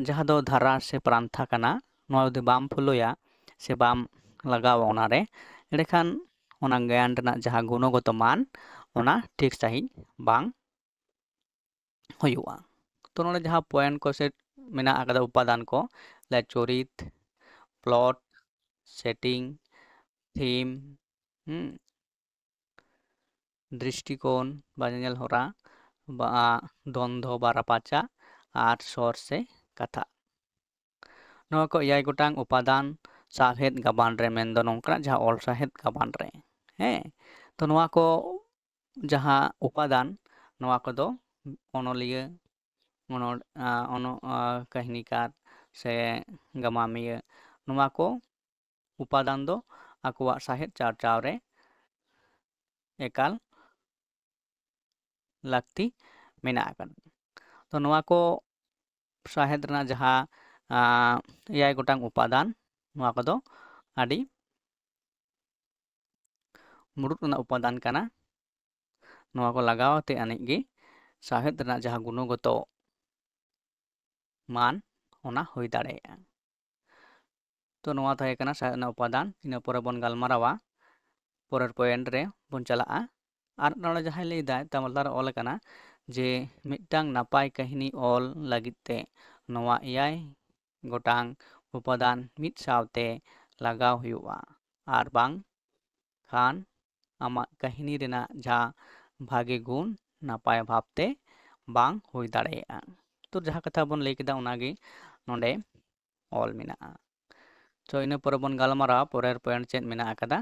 जहाँ दो धारा से प्रांथा कना नोआ जुदी बाम फुलोया से बाम लगाव ओना रे एंडेखान ओना गायन रेना जहाँ गुणगत मान ओना ठीक सही बांग हुयुआ तो नोडे जहाँ पॉइंट को से मेना आकादा उपादान को ले चरित प्लॉट सेटिंग थीम दृष्टिकोण बाजेल हरा द्वंद्व बा रापाचा और सर से कथा नोआ को एयाय गोटांग उपादान साहेद गाबान रे मेन दो नोंकना जहाँ ऑल साहेद गाबान रे हैं तो नोआ को जहाँ उपादान नोआ को दो अनलिया कहानीकार से गामामिया नोआ को उपादान दो आकुआ साहेद चारचाव रे एकाल लगती मेना आकान तो नोआ को साहेद रेना जहाँ एयाय गोटांग उपादान नोआ को दो आदि मुरुत रेना उपादान काना नोआ को लगाव ते अनेगी साहेद रेना जहाँ गुणगत मान ओना हुई दाड़ेया तो नवा थाहे कना साहेब रᱮᱱᱟᱜ उपादान ᱤᱱᱟᱹ ᱯᱚᱨᱮ ᱵᱚᱱ ᱜᱟᱞᱢᱟᱨᱟᱣᱟ ᱯᱚᱨᱮᱨ ᱯᱚᱭᱮंᱴ ᱨᱮ ᱵᱚᱱ ᱪᱟᱞᱟᱜᱼᱟ ᱟᱨ ᱱᱚᱰᱮ ᱡᱟᱦᱟᱸᱭ ᱞᱟᱹᱭᱫᱟᱭ ᱛᱟᱢᱞᱟᱨ ᱚᱞ ᱟᱠᱟᱱᱟ ᱡᱮ ᱢᱤᱫᱴᱟᱝ ᱱᱟᱯᱟᱭ ᱠᱟᱹᱦᱱᱤ ᱚᱞ ᱞᱟᱹᱜᱤᱫ ᱛᱮ ᱱᱚᱣᱟ eyay ᱜᱚᱴᱟᱝ उपादान ᱢᱤᱫ ᱥᱟᱶᱛᱮ ᱞᱟᱜᱟᱣ ᱦᱩᱭᱩᱜᱼᱟ ᱟᱨ ᱵᱟᱝ ᱠᱷᱟᱱ ᱟᱢᱟᱜ ᱠᱟᱹᱦᱱᱤ ᱨᱮᱱᱟᱜ ᱡᱟᱦᱟᱸ ᱵᱷᱟᱜᱮ ᱜᱩण ᱱᱟᱯᱟᱭ ᱵᱷᱟᱵᱛᱮ ᱵᱟᱝ ᱦᱩᱭ ᱫᱟᱲᱮᱭᱟᱜᱼᱟ ᱛᱚ ᱡᱟᱦᱟᱸ ᱠᱟᱛᱷᱟ ᱵᱚᱱ ᱞᱟᱹᱭ ᱠᱮᱫᱟ ᱚᱱᱟᱜᱮ ᱱᱚᱰᱮ ᱚᱞ ᱢᱮᱱᱟᱜᱼᱟ ᱛᱚ ᱤᱱᱟᱹ ᱯᱚᱨᱮ ᱵᱚᱱ ᱜᱟᱞᱢᱟᱨᱟᱣᱟ ᱯᱚᱨᱮᱨ ᱯᱚᱭᱮंᱴ ᱪᱮᱫ ᱢᱮᱱᱟᱜ ᱟᱠᱟᱫᱟ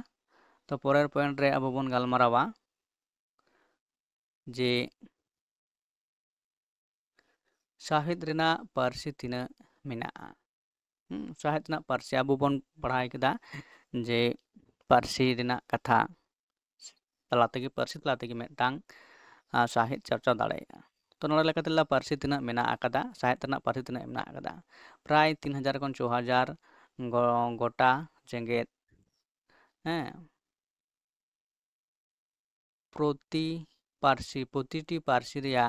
तो परेर पॉइंट रे अब बन गालमारावा जे साहिद रेना पारसी तीना मेनाआ साहिद रेना पारसी अब बन पढ़ाई केदा जे पारसी रेना कथा तलातेगी पारसी तलातेगी मेटांग साहिद चर्चा दाड़ेया तो नोडे लेकातेला पारसी तीना मेना आकादा साहिद रेना पारसी तीना मेना आकादा प्राय 3000 खन 6000 गोटा जेंगेत प्रतिटी पारसी रेया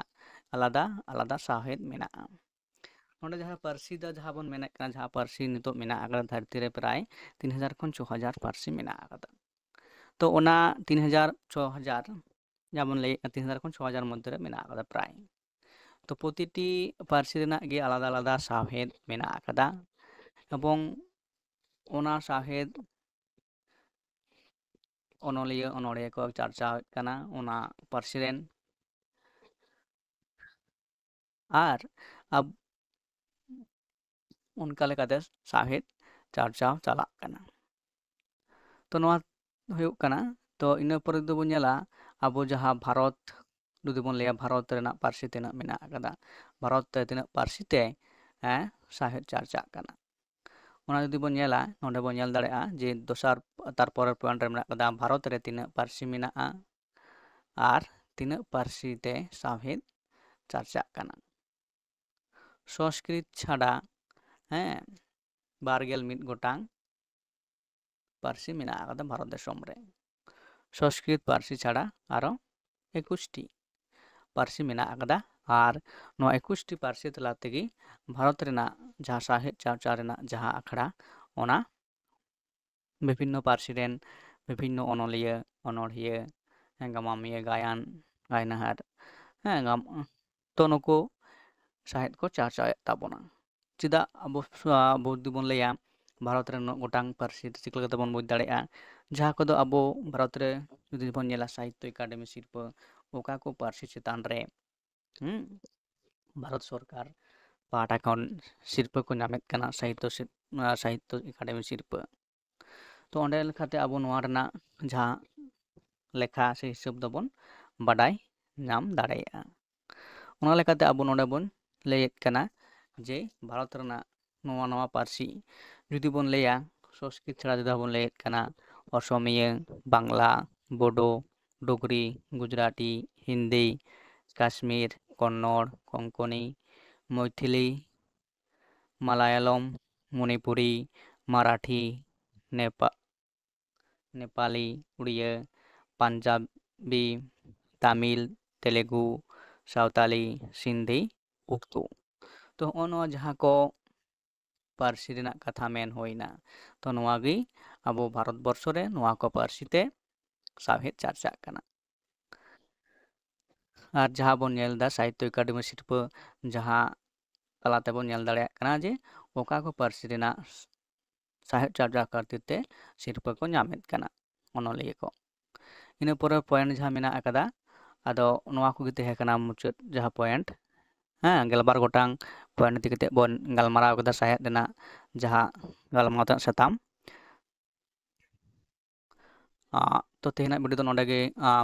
आलादा आलादा साहिद मेनाआ नोडे जहां पारसी दा जहां बन मेना कना जहां पारसी नितो मेना आकादा धरती रे प्राय 3000 खन 6000 पारसी मेना आकादा तो ओना 3000 6000 जहां बन लई 3000 खन 6000 मध्य रे मेना आकादा प्राय तो प्रतिटी पारसी रेना गे आलादा आलादा साहिद मेना आकादा एबं ओना साहिद ओनलिया ओनोड़िया को चर्चा कना ओना पारसी रेन आर अब उनका लेकाते साहिद चर्चा चला कना तो नोआ हुयुग कना तो इना पर दो बन नेला अब जहां भारत जुदी बन लेया भारत रेना पारसी तेना मेना आकादा भारत ते तिना पारसी ते साहिद चर्चा कना ओना जुदी बन नेला नोंडे बन नेल दाड़ेया जे दोसार तारपर पॉइंट रे मेना आकादा भारत रे तिना पारसी मेनाआ आर तिना पारसी ते साहिद चर्चा कना संस्कृत छाड़ा बारगेल मिद गोटांग पारसी मेना आकादा भारत देशम रे संस्कृत पारसी छाड़ा आरो 21टी पारसी मेना आकादा आर नो 21टी पारसी तला तेगी भारत रेना जहां साहिद चर्चा रेना जहां आखड़ा ओना विभिन्न पारसी रेन विभिन्न ओनलिया ओनोड़िया गामामिया गायन गायनहार तो नुको साहिद को चर्चा ताबोना चिदा अब बुद्धि बन लेया भारत रे गोटांग पारसी चिक लगाते बन बुझ दाड़ेया जहां को दो अब भारत रे जुदी बन नेला साहित्य एकाडेमी शिल्प ओका को पारसी चेतान रे भारत सरकार पाटा खन शिल्प को नामेत कना साहित्य एकाडेमी शिल्प तो ओंडे लेखाते अब नोआ रेना जहां लेखा से हिसाब दबन बाडाय नाम दाड़ेया ओना लेखाते अब नोडे बन लैयत कना जे भारत रेना नोआ नोआ पारसी जुदी बन लेया संस्कृत छाड़ा जुदा बन लैयत कना असमिया बांग्ला बोडो डोगरी गुजराती हिंदी काश्मीर कन्नड़ कोंकणी मैथिली मालायालम मणिपुरी मराठी नेपाली उड़िया पंजाबी तमिल तेलुगु सावताली सिंधी उर्दू तो नोआ जहां को पारसी रेना कथा मेन होइना तो नोआ गी अबो भारत वर्ष रे नोआ को पारसी ते साहिद चर्चा कना आर जहां बन नेल दा साहित्य एकाडेमी शिल्प जहां तलाते बन नेल दाड़ेया कना जे ओका को पारसी रेना साहिद चर्चा करते ते शिल्प को नामेत कना ओनलिया को इन पर पॉइंट जहां मेना आकादा आदो नोआ को गे तहे कना मुचाद जहां पॉइंट गेलबार गोटांग पॉइंट दी कते बन गालमाराव कदा साहिद रेना जहां गालमाराव सताम तो तेहना वीडियो तो नोडे गे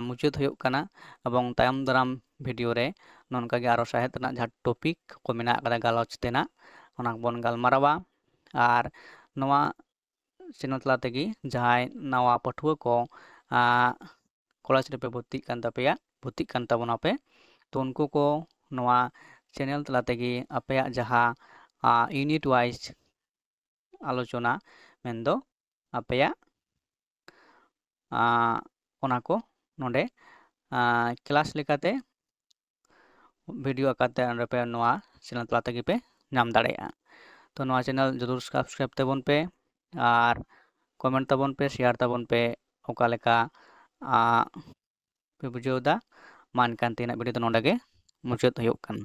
मुचाद हुयुग कना एबं तायम दाराम वीडियो रे नोनका गे आरो साहिद रेना जहां टॉपिक को मेना आकादा गालोच तेना ओना बन गालमारावा आर नोआ चैनल तला तेगी जहां नवा पठुआ को कॉलेज रे पे भर्ती कान तापेया भर्ती कान ताबोना पे तो उनको को नवा चैनल तला तेगी अपेया जहां यूनिट वाइज आलोचना मेंदो अपेया ओना को नोडे क्लास लेकाते वीडियो आकाते अंडे पे नवा चैनल तला तेगी पे नाम दाड़ेया तो नवा चैनल जरूर सब्सक्राइब तेबन पे ᱟᱨ ᱠᱚᱢᱮᱱᱴ ᱛᱟᱵᱚᱱ ᱯᱮ, শেয়ার ᱛᱟᱵᱚᱱ ᱯᱮ ᱚᱠᱟ ᱞᱮᱠᱟ ᱯᱮ ᱵᱩᱡᱷᱟᱹᱣ ᱫᱟ᱾ ᱢᱟ ᱮᱱᱠᱷᱟᱱ ᱛᱮᱦᱮᱧᱟᱜ ᱵᱷᱤᱰᱤᱭᱳ ᱫᱚ ᱱᱚᱰᱮ ᱜᱮ ᱢᱩᱪᱟᱹᱫ ᱦᱩᱭᱩᱜ ᱠᱟᱱᱟ᱾